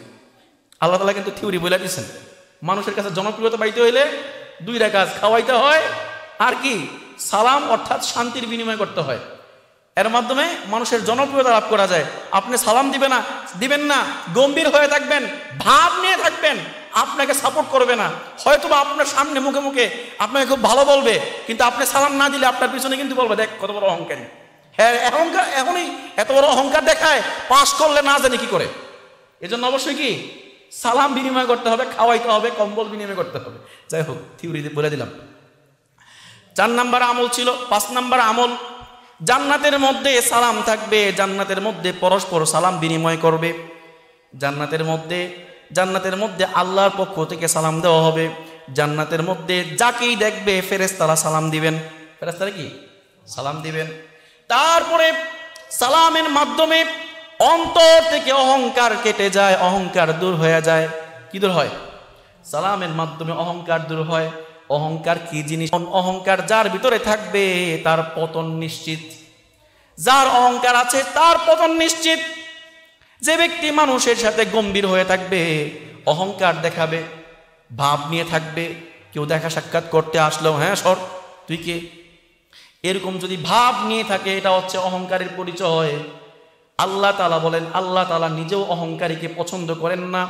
আল্লাহ তাআলা কিন্তু থিওরি বলে দিয়েছেন, মানুষের কাছে জনপ্রিয়তা পাইতে হইলে দুইটা কাজ, খাওয়াইতে হয় আর কি সালাম অর্থাৎ শান্তির বিনিময় করতে হয়, এর মাধ্যমে মানুষের জনপ্রিয়তা লাভ করা যায়। আপনি সালাম দিবেন না, গম্ভীর হয়ে থাকবেন, ভাব নিয়ে থাকবেন, আপনাকে সাপোর্ট করবে না, হয়তোবা আপনার সামনে মুখে মুখে আপনাকে খুব ভালো বলবে, কিন্তু আপনি সালাম না দিলে আপনার পিছনে কিন্তু বলবে দেখ কত বড় অহংকারী। হ্যাঁ অহংকার এখনই এত বড় অহংকার দেখায়, পাস করলে না জানি কি করে। এজন্য অবশ্যই কি সালাম বিনিময় করতে হবে, খাওয়াইতে হবে, কম্বল বিনিময় করতে হবে। যাই হোক থিওরিতে বলে দিলাম। 4 নাম্বার আমল ছিল। 5 নাম্বার আমল, জান্নাতের মধ্যে সালাম থাকবে, জান্নাতের মধ্যে পরস্পর সালাম বিনিময় করবে, জান্নাতের মধ্যে আল্লাহর পক্ষ থেকে সালাম দেওয়া হবে, জান্নাতের মধ্যে যাকেই দেখবে ফেরেশতারা সালাম দিবেন, ফেরেশতারা কি সালাম দিবেন। তারপরে সালামের মাধ্যমে অন্তর থেকে অহংকার কেটে যায়, অহংকার দূর হয়ে যায়। কি দূর হয়? সালামের মাধ্যমে অহংকার দূর হয়। অহংকার কি জিনিস? অহংকার যার ভিতরে থাকবে তার পতন নিশ্চিত, যার অহংকার আছে তার পতন নিশ্চিত। যে ব্যক্তি মানুষের সাথে গম্ভীর হয়ে থাকবে, অহংকার দেখাবে, ভাব নিয়ে থাকবে, কেউ দেখা সাক্ষাৎ করতে আসলেও হ্যাঁ সর তুই কে, এরকম যদি ভাব নিয়ে থাকে এটা হচ্ছে অহংকারের পরিচয়। আল্লাহ তাআলা বলেন, আল্লাহ তাআলা নিজেও অহংকারীকে পছন্দ করেন না,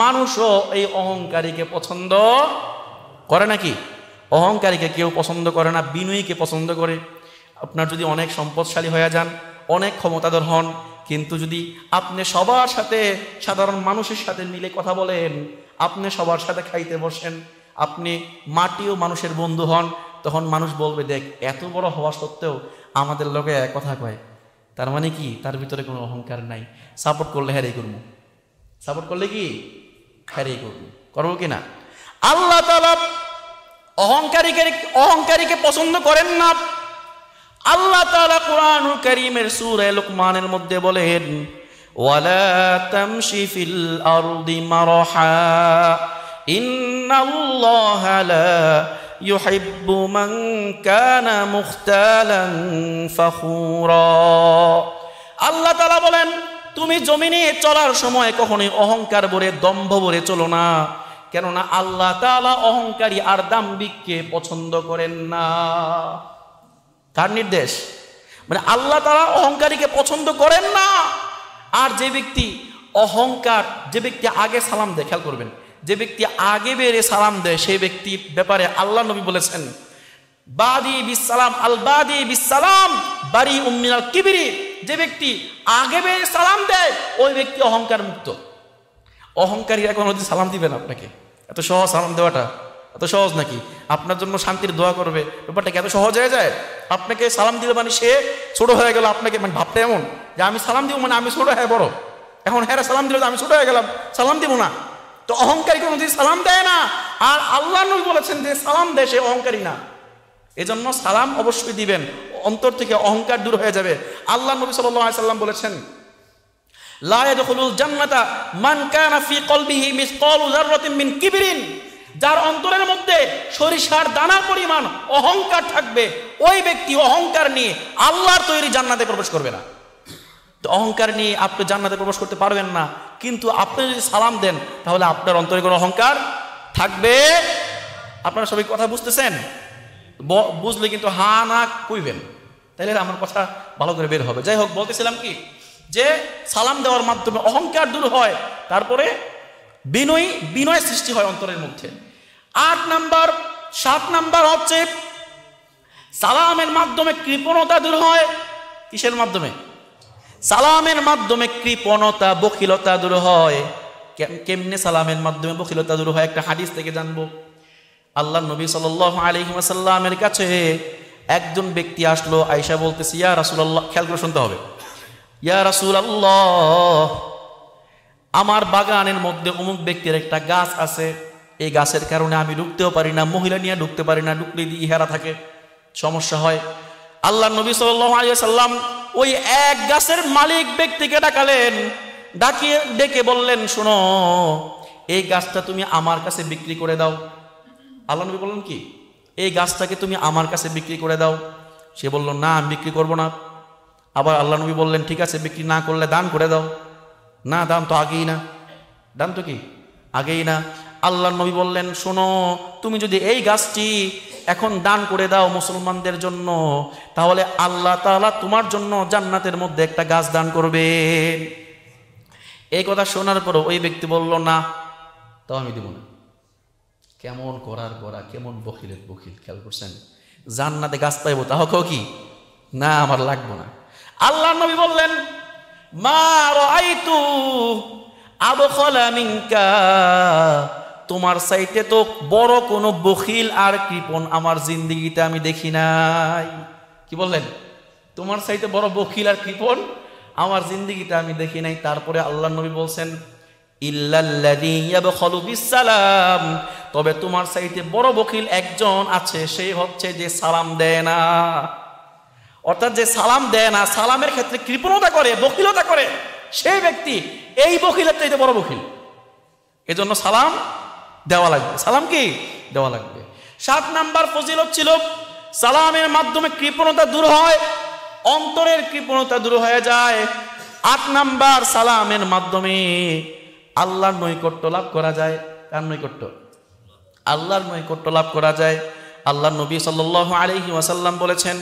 মানুষও এই অহংকারীকে পছন্দ করে নাকি? অহংকারীকে কেউ পছন্দ করে না, বিনয়ীকে পছন্দ করে। আপনার যদি অনেক সম্পদশালী হয়ে যান, অনেক ক্ষমতাধর হন, কিন্তু যদি আপনি সবার সাথে সাধারণ মানুষের সাথে মিলে কথা বলেন, আপনি সবার সাথে খাইতে বসেন, আপনি মাটিও মানুষের বন্ধু হন, তখন মানুষ বলবে দেখ এত বড় হওয়া সত্ত্বেও আমাদের লোকে এক কথা কয়, তার মানে কি তার ভিতরে কোনো অহংকার নাই। সাপোর্ট করলে হ্যারেই করবো, সাপোর্ট করলে কি হ্যারেই করবো, করবো কিনা? আল্লাহ তাআলা অহংকারীকে পছন্দ করেন না। আল্লাহ তাআলা কুরআনুল কারীমের সূরা লুকমানের মধ্যে বলেন, ওয়ালা তামশি ফিল আরদি মারহা ইন্নাল্লাহা লা ইউহিব্বু মান কানা মুখতালান ফাখুরা। আল্লাহ তাআলা বলেন, তুমি জমিনে চলার সময় কখনোই অহংকার ভরে দম্ভ ভরে চলো না, কেননা আল্লাহ তাআলা অহংকারী আর দাম্ভিককে পছন্দ করেন না। কার নির্দেশ? মানে আল্লাহ তাআলা অহংকারীকে পছন্দ করেন না। আর যে ব্যক্তি আগে সালাম দেয়, খেয়াল করবেন, যে ব্যক্তি আগে বেড়ে সালাম দেয় সেই ব্যক্তি ব্যাপারে আল্লাহ নবী বলেছেন, বাদি বিসালাম আল বাদি বিসালাম বারি মিনাল কিবরি। যে ব্যক্তি আগে বেড়ে সালাম দেয় ওই ব্যক্তি অহংকার মুক্ত। অহংকারী এখন যদি সালাম দিবেন আপনাকে, এত সহজ সালাম দেওয়াটা এত সহজ নাকি? আপনার জন্য শান্তির দোয়া করবে, ব্যাপারটা কি এত সহজ হয়ে যায়? আপনাকে সালাম দিলে মানে সে ছোট হয়ে গেল, আপনাকে মানে ভাবটা এমন যে আমি সালাম দিব মানে আমি ছোট হয়ে বড়, এখন হ্যাঁ সালাম দিলে আমি ছোট হয়ে গেলাম, সালাম দিব না। তো অহংকারী কোনো দিন সালাম দেয় না। আর আল্লাহ নবী বলেছেন যে সালাম দেয় সে অহংকারী না। এজন্য সালাম অবশ্যই দিবেন, অন্তর থেকে অহংকার দূর হয়ে যাবে। আল্লাহ নবী সাল্লাল্লাহু আলাইহি সাল্লাম বলেছেন, লা ইয়াদখুলুল জান্নাতা মান কানা ফি কলবিহি মিসকালু যাররাতিন মিন কিবরিন। যার অন্তরের মধ্যে সরিষার দানা পরিমাণ অহংকার থাকবে, ওই ব্যক্তি অহংকার নিয়ে আল্লাহর তৈরি জান্নাতে প্রবেশ করবে না। তো অহংকার নিয়ে আপনি জান্নাতে প্রবেশ করতে পারবেন না, কিন্তু আপনি যদি সালাম দেন তাহলে আপনার অন্তরে কোনো অহংকার থাকবে। আপনারা সবাই কথা বুঝতেছেন? বুঝলে কিন্তু হা না কইবেন, তাহলে আমার কথা ভালো করে বের হবে। যাই হোক, বলতেছিলাম কি যে সালাম দেওয়ার মাধ্যমে অহংকার দূর হয়, তারপরে বিনয় সৃষ্টি হয় অন্তরের মধ্যে। 7 নাম্বার হচ্ছে সালামের মাধ্যমে কৃপণতা দূর হয়। কিসের মাধ্যমে? সালামের মাধ্যমে কৃপণতা, বখিলতা দূর হয়। কেমনে সালামের মাধ্যমে বখিলতা দূর হয়? একটা হাদিস থেকে জানবো। আল্লাহ নবী সাল্লাল্লাহু আলাইহি ওয়াসাল্লামের কাছে একজন ব্যক্তি আসলো, আয়েশা বলতেছে, ইয়া রাসূলুল্লাহ, খেয়াল করে শুনতে হবে, ইয়া রাসূলুল্লাহ, আমার বাগানের মধ্যে অমুক ব্যক্তির একটা গাছ আছে, এই গাছের কারণে আমি ঢুকতেও পারি না, মহিলা নিয়ে ঢুকতে পারি না, ঢুকলে দিয়ে ইহারা থাকে, সমস্যা হয়। আল্লাহ নবী সাল্লাল্লাহু আলাইহি ওয়াসাল্লাম ওই এক গাছের মালিক ব্যক্তিকে ডাকালেন, ডেকে বললেন, শোনো, এই গাছটা তুমি আমার কাছে বিক্রি করে দাও। আল্লাহ নবী বললেন কি, এই গাছটাকে তুমি আমার কাছে বিক্রি করে দাও। সে বলল, না, আমি বিক্রি করবো না। আবার আল্লাহ নবী বললেন, ঠিক আছে, বিক্রি না করলে দান করে দাও। না, দান তো আগেই না, দান তো কি আগেই না। আল্লাহ নবী বললেন, শোনো, তুমি যদি এই গাছটি এখন দান করে দাও মুসলমানদের জন্য, তাহলে আল্লাহ তাআলা তোমার জন্য জান্নাতের মধ্যে একটা গাছ দান করবেন। এই কথা শোনার পর ওই ব্যক্তি বলল, না, তাও আমি দিব না। কেমন করার করা, কেমন বখিলের বখিল, খেয়াল করছেন? জান্নাতে গাছ পাইবো, তাও কেউ কি, না, আমার লাগবো না। আল্লাহ নবী বললেন, মা রাআইতু আবখালা মিনকা, তোমার চাইতে তো বড় কোনো বখিল আর কৃপণ আমার জিন্দেগিতে আমি দেখি নাই। কি বললেন? তোমার চাইতে বড় বখিল আর কৃপণ আমার জিন্দেগিতে আমি দেখি নাই। তারপরে আল্লাহ নবী বলছেন, ইল্লাল্লাযী ইয়াবখালু বিসসালাম, তবে তোমার চাইতে বড় বখিল একজন আছে, সেই হচ্ছে যে সালাম দেয় না। অর্থাৎ যে সালাম দেয় না, সালামের ক্ষেত্রে কৃপণতা করে, বখিলতা করে, সেই ব্যক্তি এই বখিলের চাইতে বড় বখিল। এজন্য সালাম দেওয়া লাগবে। সালাম কি দেওয়া লাগবে। 7 নাম্বার ফজিলত ছিল সালামের মাধ্যমে কৃপণতা দূর হয়, অন্তরের কৃপণতা দূর হয়ে যায়। 8 নাম্বার, সালামের মাধ্যমে আল্লাহর নৈকট্য লাভ করা যায়। কার নৈকট্য? আল্লাহর নৈকট্য লাভ করা যায়। আল্লাহ নবী সাল্লাল্লাহু আলাইহি ওয়াসাল্লাম বলেছেন,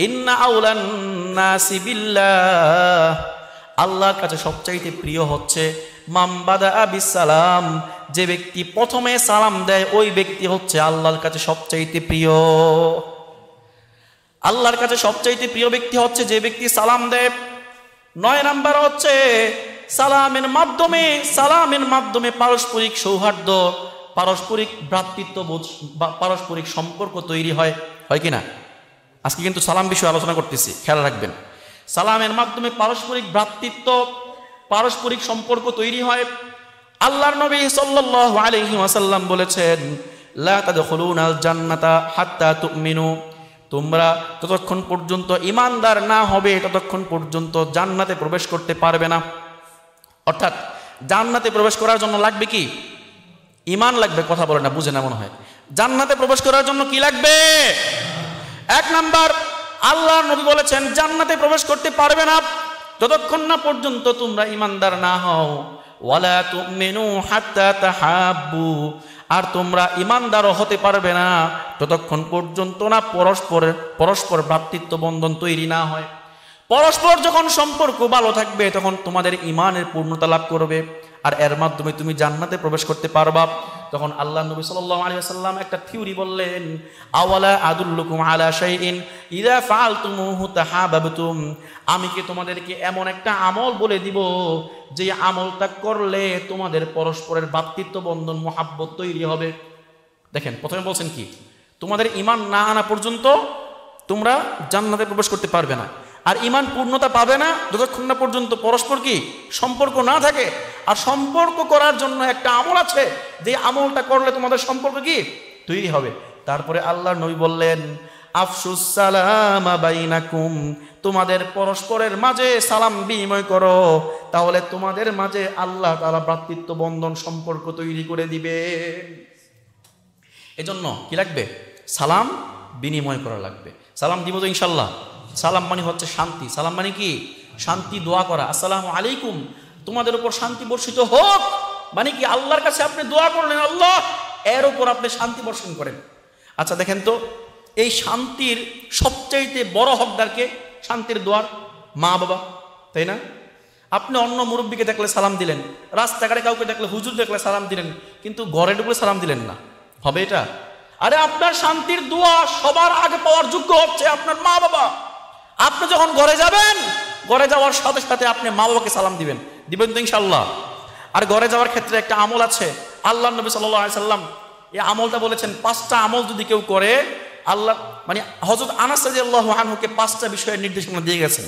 ইন্না আউলান নাসি বিল্লাহ, আল্লাহর কাছে সবচাইতে প্রিয় হচ্ছে মান বাদাআ বিসসালাম, যে ব্যক্তি প্রথমে সালাম দেয় ওই ব্যক্তি হচ্ছে আল্লাহর কাছে সবচাইতে প্রিয়। আল্লাহর কাছে সবচাইতে প্রিয় ব্যক্তি হচ্ছে যে ব্যক্তি সালাম দেয়। 9 নাম্বার হচ্ছে সালামের মাধ্যমে পারস্পরিক সৌহার্দ্য, পারস্পরিক ভ্রাতৃত্ববোধ, পারস্পরিক সম্পর্ক তৈরি হয় কি না? আজকে কিন্তু সালাম বিষয়ে আলোচনা করতেছি, খেয়াল রাখবেন। সালামের মাধ্যমে পারস্পরিক ভ্রাতৃত্ব, পারস্পরিক সম্পর্ক তৈরি হয়। আল্লাহর নবী সাল্লাল্লাহু আলাইহি ওয়াসাল্লাম বলেছেন, লা তাদখুলুনাল জান্নাতা হাত্তা তুমিনু, তোমরা যতক্ষণ পর্যন্ত ঈমানদার না হবে ততক্ষণ পর্যন্ত জান্নাতে প্রবেশ করতে পারবে না। অর্থাৎ জান্নাতে প্রবেশ করার জন্য লাগবে কি? ঈমান লাগবে। কথা বলে না, বুঝে না মনে হয়। জান্নাতে প্রবেশ করার জন্য কি লাগবে? 1 নাম্বার, আল্লাহ নবী বলেছেন জান্নাতে প্রবেশ করতে পারবে না যতক্ষণ না পর্যন্ত তোমরা ঈমানদার না হও। ওয়ালা তুমিনু হাত্তা তাহাব্বু, আর তোমরা ঈমানদারও হতে পারবে না ততক্ষণ পর্যন্ত না পরস্পর ভ্রাতৃত্ব বন্ধন তৈরি না হয়। পরস্পর যখন সম্পর্ক ভালো থাকবে তখন তোমাদের ঈমানের পূর্ণতা লাভ করবে, আর এর মাধ্যমে তুমি জান্নাতে প্রবেশ করতে পারবা। তখন আল্লাহ নবী সাল্লাল্লাহু আলাইহি ওয়াসাল্লাম একটা থিওরি বললেন, আওয়ালা আদুল্লুকুম আলা শাইইন ইযা ফাআলতুমুহু তাহাবাবতুম, আমি কি তোমাদেরকে এমন একটা আমল বলে দিব যে আমলটা করলে তোমাদের পরস্পরের ভ্রাতৃত্ব বন্ধন, মহাব্বত তৈরি হবে। দেখেন, প্রথমে বলছেন কি, তোমাদের ঈমান না আনা পর্যন্ত তোমরা জান্নাতে প্রবেশ করতে পারবে না, আর ঈমান পূর্ণতা পাবে না যতক্ষণ না পর্যন্ত পরস্পর কি সম্পর্ক না থাকে। আর সম্পর্ক করার জন্য একটা আমল আছে, যে আমলটা করলে তোমাদের সম্পর্ক কি তৈরি হবে। তারপরে আল্লাহর নবী বললেন, আফশুস সালামা বাইনাকুম, তোমাদের পরস্পরের মাঝে সালাম বিনিময় করো, তাহলে তোমাদের মাঝে আল্লাহ তাআলা ভ্রাতৃত্ব বন্ধন, সম্পর্ক তৈরি করে দিবেন। এজন্য কি লাগবে? সালাম বিনিময় করা লাগবে। সালাম দিব তো ইনশাল্লাহ। সালাম মানে হচ্ছে শান্তি। সালাম মানে কি? শান্তি। দোয়া করা, আসসালামু আলাইকুম, তোমাদের উপর শান্তি বর্ষিত হোক, মানে কি আল্লাহর কাছে আপনি দোয়া করলেন, আল্লাহ এর উপর আপনি শান্তি বর্ষণ করেন। আচ্ছা দেখেন তো, এই শান্তির সবচাইতে বড় হকদারকে শান্তির দুয়ার মা বাবা, তাই না? আপনি অন্য মুরব্বীকে দেখলে সালাম দিলেন, রাস্তাঘাটে কাউকে দেখলে, হুজুর দেখলে সালাম দিলেন, কিন্তু ঘরে ঢুকলে সালাম দিলেন না, হবে এটা? আরে আপনার শান্তির দোয়া সবার আগে পাওয়ার যোগ্য হচ্ছে আপনার মা বাবা। আপনি যখন ঘরে যাবেন, ঘরে যাওয়ার সাথে সাথে আপনি মা বাবাকে সালাম দিবেন তো ইনশাল্লাহ। আর ঘরে যাওয়ার ক্ষেত্রে একটা আমল আছে, আল্লাহ নবী সাল্লাল্লাহু আলাইহি সাল্লাম এই আমলটা বলেছেন, 5টা আমল যদি কেউ করে, আল্লাহ মানে হযরত আনাস রাদিয়াল্লাহু আনহুকে 5টা বিষয়ের নির্দেশনা দিয়ে গেছেন।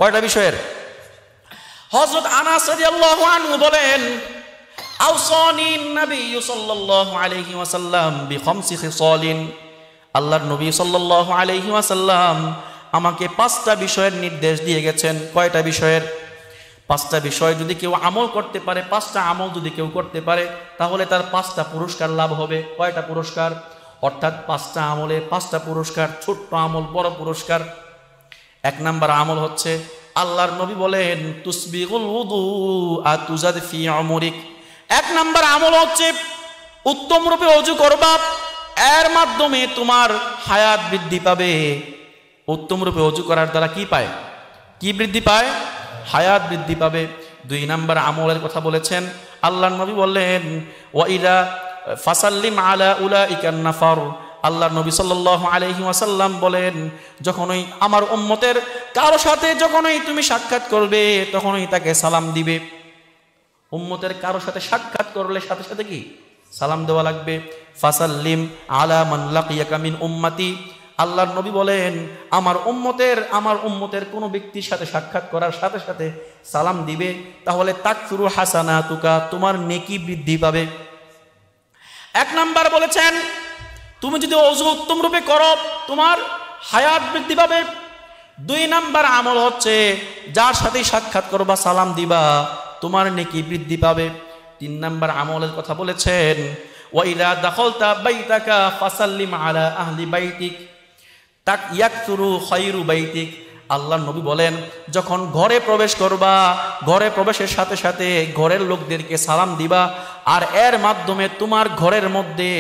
কয়টা বিষয়ের? হযরত আনাস রাদিয়াল্লাহু আনহু বলেন, আওসানি নবী সাল্লাল্লাহু আলাইহি ওয়াসাল্লাম বিখামসি খিসালিন, আল্লাহর নবী সাল্লাল্লাহু আলাইহি ওয়াসাল্লাম আমাকে 5টা বিষয়ের নির্দেশ দিয়ে গেছেন। কয়টা বিষয়ের? 5টা বিষয় যদি কেউ আমল করতে পারে, 5টা আমল যদি কেউ করতে পারে, তাহলে তার 5টা পুরস্কার লাভ হবে। কয়টা পুরস্কার? অর্থাৎ 5টা আমলে 5টা পুরস্কার, ছোট্ট আমল বড় পুরস্কার। 1 নাম্বার আমল হচ্ছে, আল্লাহর নবী বলেন, তুসবিগুল উযু আতুজাদ ফি উমরিক। 1 নাম্বার আমল হচ্ছে উত্তম রূপে ওযু করবা, এর মাধ্যমে তোমার হায়াত বৃদ্ধি পাবে। উত্তম রূপে ওযু করার দ্বারা কি পায়? কি বৃদ্ধি পায়? হায়াত বৃদ্ধি পাবে। 2 নাম্বার আমলের কথা বলেছেন, আল্লাহর নবী বললেন, ওয়া ইলা ফাসাল্লিম আলা উলাইকান নাফার। আল্লাহর নবী সাল্লাল্লাহু আলাইহি ওয়াসাল্লাম বলেন, যখনই আমার উম্মতের কারো সাথে যখনই তুমি সাক্ষাৎ করবে, তখনই তাকে সালাম দিবে। উম্মতের কারো সাথে সাক্ষাৎ করলে সাথে সাথে কি সালাম দেওয়া লাগবে। ফাসাল্লিম আলা মান লাকিয়াকা মিন উম্মতি। আল্লাহর নবী বলেন, আমার উম্মতের কোন ব্যক্তির সাথে সাক্ষাৎ করার সাথে সাথে সালাম দিবে, তাহলে তাকসুরু হাসানাতুকা, তোমার নেকি বৃদ্ধি পাবে। 1 নাম্বার বলেছেন, তুমি যদি ওযু উত্তম রূপে করো, তোমার হায়াত বৃদ্ধি পাবে। 2 নাম্বার আমল হচ্ছে, যার সাথে সাক্ষাৎ করবা সালাম দিবা, তোমার নেকি বৃদ্ধি পাবে। 3 নাম্বার আমলের কথা বলেছেন, ওয়া ইযা দাখালতা বাইতাকা ফাসাল্লিম আলা আহলি বাইতিক তাক ইয়াকসুরু খায়রু বাইতিক। আল্লাহর নবী বলেন, যখন ঘরে প্রবেশ করবা, ঘরে প্রবেশের সাথে সাথে ঘরের লোকদেরকে সালাম দিবা, আর এর মাধ্যমে তোমার ঘরের মধ্যে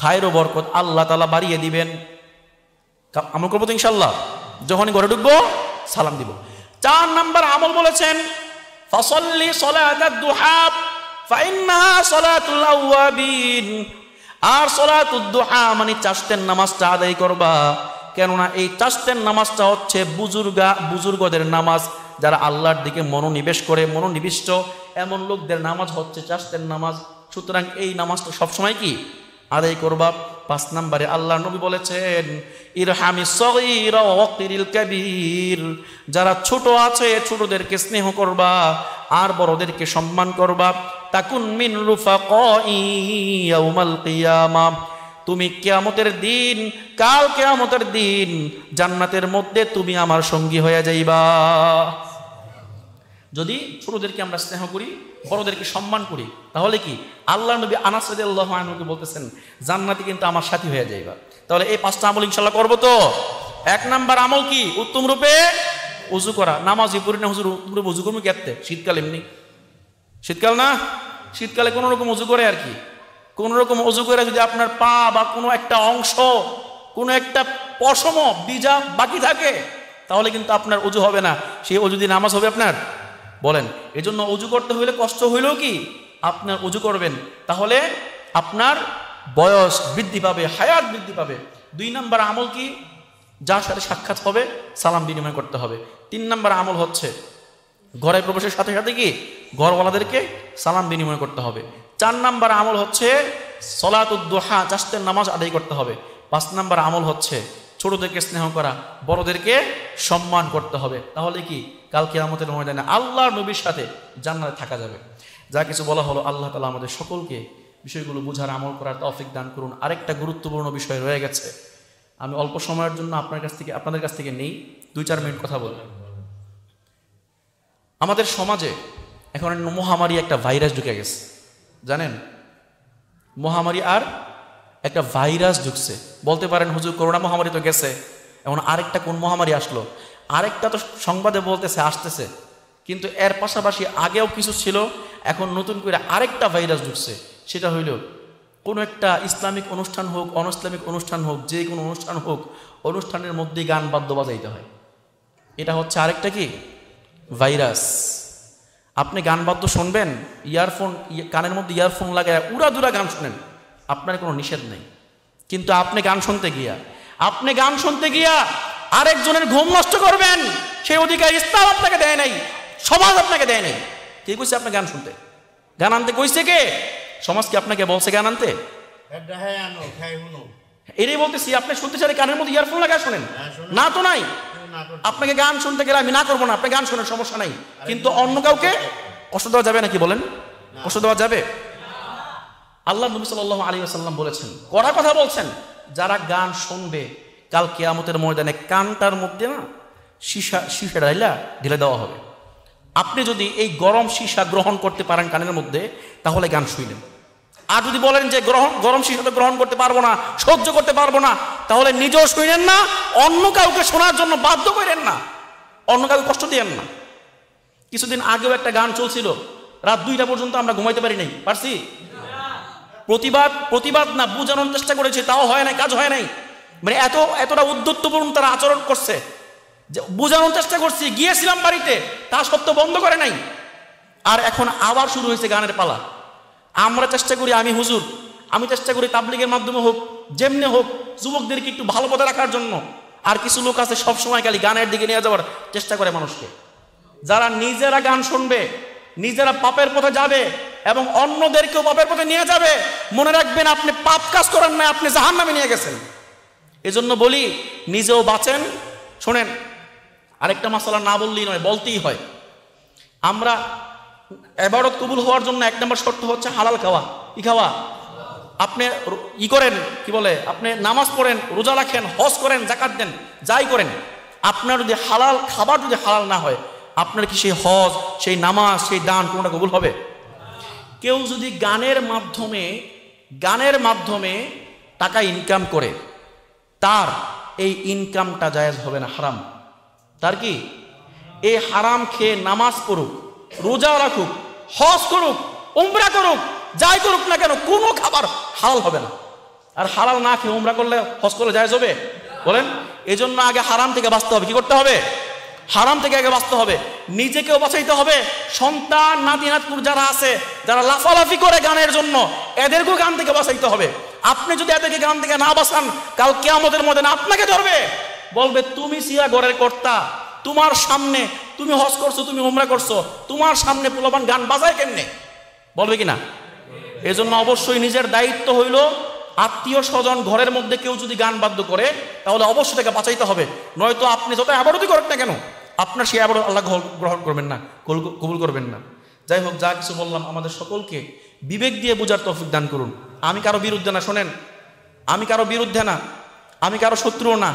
খায়র ও বরকত আল্লাহ তাআলা বাড়িয়ে দিবেন। আমল করবো তো ইনশাআল্লাহ। যখন ঘরে ঢুকবো সালাম দিব। 4 নাম্বার আমল বলেছেন, ফাসাল্লি সালাতাদ দুহা ফাইন্নাহা সালাতুল আওয়াবিন। আর সালাতুদ দুহা মানে চাষতের নামাজটা আদায় করবা, কেননা এই চাষতের নামাজটা হচ্ছে বুজুর্গদের নামাজ, যারা আল্লাহর দিকে মনোনিবেশ করে, মনোনিবিষ্ট এমন লোকদের নামাজ হচ্ছে চাষতের নামাজ। সুতরাং এই নামাজটা সবসময় কি আদায় করবা। 5 নম্বরে আল্লাহর নবী বলেছেন, ইরহামিস সগীরা ওয়াকিরিল কাবীর। যারা ছোট আছে ছোটদেরকে স্নেহ করবা, আর বড়দেরকে সম্মান করবা। তাকুন মিন রুফাকাই ইয়াউমাল কিয়ামাহ। তুমি কিয়ামতের দিন, কাল কিয়ামতের দিন জান্নাতের মধ্যে তুমি আমার সঙ্গী হয়ে যাইবা। যদি ছোটদেরকে আমরা স্নেহ করি, বড়দেরকে সম্মান করি, তাহলে কি আল্লাহর নবী আনাস রাদিয়াল্লাহু আনহুকে বলতেছেন, জান্নাতে কিন্তু আমার সাথী হয়ে যাইবা। তাহলে এই 5টা আমল ইনশাআল্লাহ করব তো। 1 নাম্বার আমল কি? উত্তম রূপে ওযু করা। নামাজি পড়ি না হুজুর, উত্তম রূপে ওযু করব কেতে? শীতকাল এমনি, শীতকাল না, শীতকালে কোনো রকম ওযু করে আর কি, কোন রকম ওযু করে যদি আপনার পা বা কোনো একটা অংশ, কোনো একটা পশম ভিজা বাকি থাকে, তাহলে কিন্তু আপনার ওযু হবে না, সেই ওযু দিয়ে নামাজ হবে আপনার? বলেন। এজন্য ওযু করতে হইলে কষ্ট হইলেও কি আপনার ওযু করবেন, তাহলে আপনার বয়স বৃদ্ধি পাবে, হায়াত বৃদ্ধি পাবে। 2 নাম্বার আমল কি? যার সাথে সাক্ষাৎ হবে সালাম বিনিময় করতে হবে। 3 নাম্বার আমল হচ্ছে ঘরে প্রবেশের সাথে সাথে কি ঘরওয়ালাদেরকে সালাম বিনিময় করতে হবে। 4 নাম্বার আমল হচ্ছে সলাতুদ দুহা, চাষতের নামাজ আদায় করতে হবে। 5 নাম্বার আমল হচ্ছে ছোটদেরকে স্নেহ করা, বড়দেরকে সম্মান করতে হবে। তাহলে কি কাল কিয়ামতের ময়দানে আল্লাহর নবীর সাথে জান্নাতে থাকা যাবে। যা কিছু বলা হলো, আল্লাহ তাআলা আমাদের সকলকে বিষয়গুলো বুঝার, আমল করার তৌফিক দান করুন। আরেকটা গুরুত্বপূর্ণ বিষয় রয়ে গেছে, আমি অল্প সময়ের জন্য আপনাদের কাছ থেকে নেই, 2-4 মিনিট কথা বলবো। আমাদের সমাজে এখন মহামারী একটা ভাইরাস ঢুকে গেছে, জানেন? মহামারী আর একটা ভাইরাস ঢুকছে। বলতে পারেন হুজুর করোনা মহামারী তো গেছে, এখন আরেকটা কোন মহামারী আসলো? আরেকটা তো সংবাদে বলতেছে আসতেছে, কিন্তু এর পাশাপাশি আগেও কিছু ছিল, এখন নতুন করে আরেকটা ভাইরাস ঢুকছে। সেটা হইল কোনো একটা ইসলামিক অনুষ্ঠান হোক, অনইসলামিক অনুষ্ঠান হোক, যে কোনো অনুষ্ঠান হোক, অনুষ্ঠানের মধ্যেই গান বাদ্য বাজাইতে হয়। এটা হচ্ছে আরেকটা কি ভাইরাস। আপনি গান বাদ্য শুনবেন, ইয়ারফোন কানের মধ্যে ইয়ারফোন লাগায় উড়াদুরা গান শুনেন, আপনার কোনো নিষেধ নেই। কিন্তু আপনি গান শুনতে গিয়া আরেকজনের ঘুম নষ্ট করবেন, সেই অধিকার ইসলাম আপনাকে দেয় নাই, সমাজ আপনাকে দেয় নাই। কে কইছে আপনি গান শুনতে? গান আনতে কইছে কে? সমাজ কি আপনাকে বলছে গান আনতে? এটাই বলতেছি, আপনি শুনতে চাইলে কানের মধ্যে ইয়ারফোন লাগায় শোনেন না, তো নাই। আপনাকে গান শুনতে গেলে আমি না করবো না, আপনি গান শোনেন, সমস্যা নাই। কিন্তু অন্য কাউকে কষ্ট দেওয়া যাবে নাকি বলেন? কষ্ট দেওয়া যাবে? আল্লাহ নবী সাল্লাল্লাহু আলাইহি ওয়াসাল্লাম বলেছেন, কড়া কথা বলছেন, যারা গান শুনবে কাল কিয়ামতের ময়দানে কানটার মধ্যে না সীসা ঢেলে দেওয়া হবে। আপনি যদি এই গরম সীসা গ্রহণ করতে পারেন কানের মধ্যে, তাহলে গান শুইলেন। আর যদি বলেন যে গরম সীসা তো গ্রহণ করতে পারবো না, সহ্য করতে পারবো না, তাহলে নিজেও শুনেন না, অন্য কাউকে শোনার জন্য বাধ্য করেন না, অন্য কাউকে কষ্ট দিয়েন না। কিছুদিন আগেও একটা গান চলছিল, রাত 2টা পর্যন্ত আমরা ঘুমাইতে পারি নাই। পারছি? প্রতিবাদ না, বোঝানোর চেষ্টা করেছি, তাও হয় নাই, কাজ হয় নাই। মানে এতটা উদ্ধত্তপূর্ণ তারা আচরণ করছে যে বোঝানোর চেষ্টা করছি, গিয়েছিলাম বাড়িতে, তা সত্ত্বেও বন্ধ করে নাই। আর এখন আবার শুরু হয়েছে গানের পালা। আমরা চেষ্টা করি, আমি চেষ্টা করি তাবলীগের মাধ্যমে হোক, যেমনে হোক, যুবকদেরকে একটু ভালো পথে রাখার জন্য। আর কিছু লোক আছে সবসময় খালি গানের দিকে নিয়ে যাওয়ার চেষ্টা করে মানুষকে। যারা নিজেরা গান শুনবে, নিজেরা পাপের পথে যাবে এবং অন্যদেরকেও পাপের পথে নিয়ে যাবে, মনে রাখবেন আপনি পাপ কাজ করেন না, আপনি জাহান্নামে নিয়ে গেছেন। এজন্য বলি, নিজেও বাঁচেন। শোনেন, আরেকটা মাসালা না বললেই নয়, বলতেই হয়। আমরা ইবাদত কবুল হওয়ার জন্য 1 নম্বর শর্ত হচ্ছে হালাল খাওয়া। কি খাওয়া? আপনি করেন, কি বলে, আপনি নামাজ পড়েন, রোজা রাখেন, হজ করেন, যাকাত দেন, যাই করেন, আপনার যদি হালাল খাবার যদি হালাল না হয়, আপনার কি সেই হজ, সেই নামাজ, সেই দান কোনটা কবুল হবে? কেউ যদি গানের মাধ্যমে টাকা ইনকাম করে, তার এই ইনকামটা জায়েজ হবে না, হারাম। তার কি এই হারাম খেয়ে নামাজ পড়ুক, রোজা রাখুক, হজ করুক, উমরা করুক, যাই করুক না কেন, কোনো খাবার হালাল হবে না। আর হালাল না খেয়ে উমরা করলে, হজ করলে জায়েজ হবে? বলেন। এজন্য আগে হারাম থেকে বাঁচতে হবে। কি করতে হবে? হারাম থেকে আগে বাঁচতে হবে, নিজেকেও বাঁচাইতে হবে, সন্তান নাতি নাতকুর যারা আছে, যারা লাফালাফি করে গানের জন্য, এদেরকেও গান থেকে বাঁচাইতে হবে। আপনি যদি এদেরকে গান থেকে না বাঁচান, কাল কিয়ামতের মধ্যে আপনাকে ধরবে, বলবে তুমি সিয়া ঘরের কর্তা, তোমার সামনে তুমি হজ করছো, তুমি উমরা করছো, তোমার সামনে পোলাপান গান বাজায় কেমনে? বলবে কিনা? এজন্য অবশ্যই নিজের দায়িত্ব হইল, আত্মীয় স্বজন ঘরের মধ্যে কেউ যদি গান বাদ্য করে, তাহলে অবশ্যই তাকে বাঁচাইতে হবে। নয়তো আপনি যত আবাদতই করেন না কেন, আপনার সেই আবাদত আল্লাহ গ্রহণ করবেন না, কবুল করবেন না। যাই হোক, যা কিছু বললাম, আমাদের সকলকে বিবেক দিয়ে বোঝার তৌফিক দান করুন। আমি কারো বিরুদ্ধে না, শোনেন, আমি কারো বিরুদ্ধে না, আমি কারো শত্রুও না,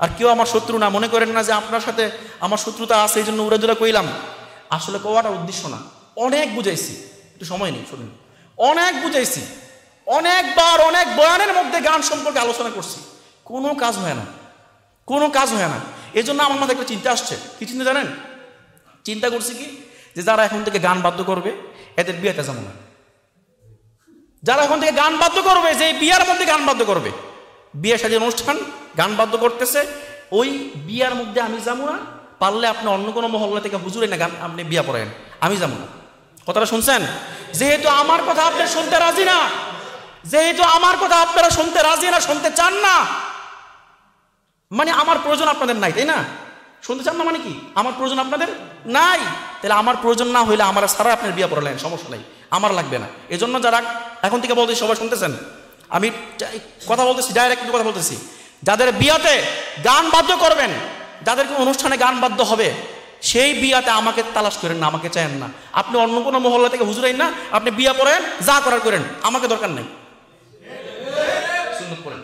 আর কেউ আমার শত্রু না। মনে করেন না যে আপনার সাথে আমার শত্রুতা আছে, এই জন্য উড়াদুরা কইলাম। আসলে কোয়াটার উদ্দেশ্য না। অনেক বুঝাইছি, একটু সময় নেই, শুনুন। অনেক বুঝাইছি, অনেকবার অনেক বয়ানের মধ্যে গান সম্পর্কে আলোচনা করছি, কোনো কাজ হয় না, কোনো কাজ হয় না। এই জন্য আমার মাথায় একটা চিন্তা আসছে। কি চিন্তা জানেন? চিন্তা করছি কি, যে যারা এখন থেকে গান বাদ্য করবে, এদের বিয়েতে যাবো না। যারা এখন থেকে গান বাদ্য করবে, যে বিয়ার মধ্যে গান বাদ্য করবে, বিয়ে সাজের অনুষ্ঠান, গান বাদ্য করতেছে, ওই বিয়ার মধ্যে আমি যাবো না। পারলে আপনি অন্য কোনো মহল্লা থেকে হুজুরে না গান আপনি বিয়া পড়েন, আমি যাবো না। কথাটা শুনছেন? যেহেতু আমার কথা আপনি শুনতে রাজি না, যেহেতু আমার কথা আপনারা শুনতে রাজি না, শুনতে চান না, মানে আমার প্রয়োজন আপনাদের নাই, তাই না? শুনতে চান না মানে কি? আমার প্রয়োজন আপনাদের নাই। তাহলে আমার প্রয়োজন না হইলে আমার সারা আপনার বিয়ে পড়ালেন, সমস্যা নাই, আমার লাগবে না। এজন্য যারা এখন থেকে বলতেছি, সবাই শুনতেছেন, আমি কথা বলতেছি, ডাইরেক্ট কথা বলতেছি, যাদের বিয়াতে গান বাদ্য করবেন, যাদের কোনো অনুষ্ঠানে গান বাদ্য হবে, সেই বিয়াতে আমাকে তালাশ করেন না, আমাকে চায়েন না। আপনি অন্য কোনো মহল্লা থেকে হুজুরাইন না, আপনি বিয়া পড়েন, যা করার করেন, আমাকে দরকার নেই। সুন্নত পড়েন।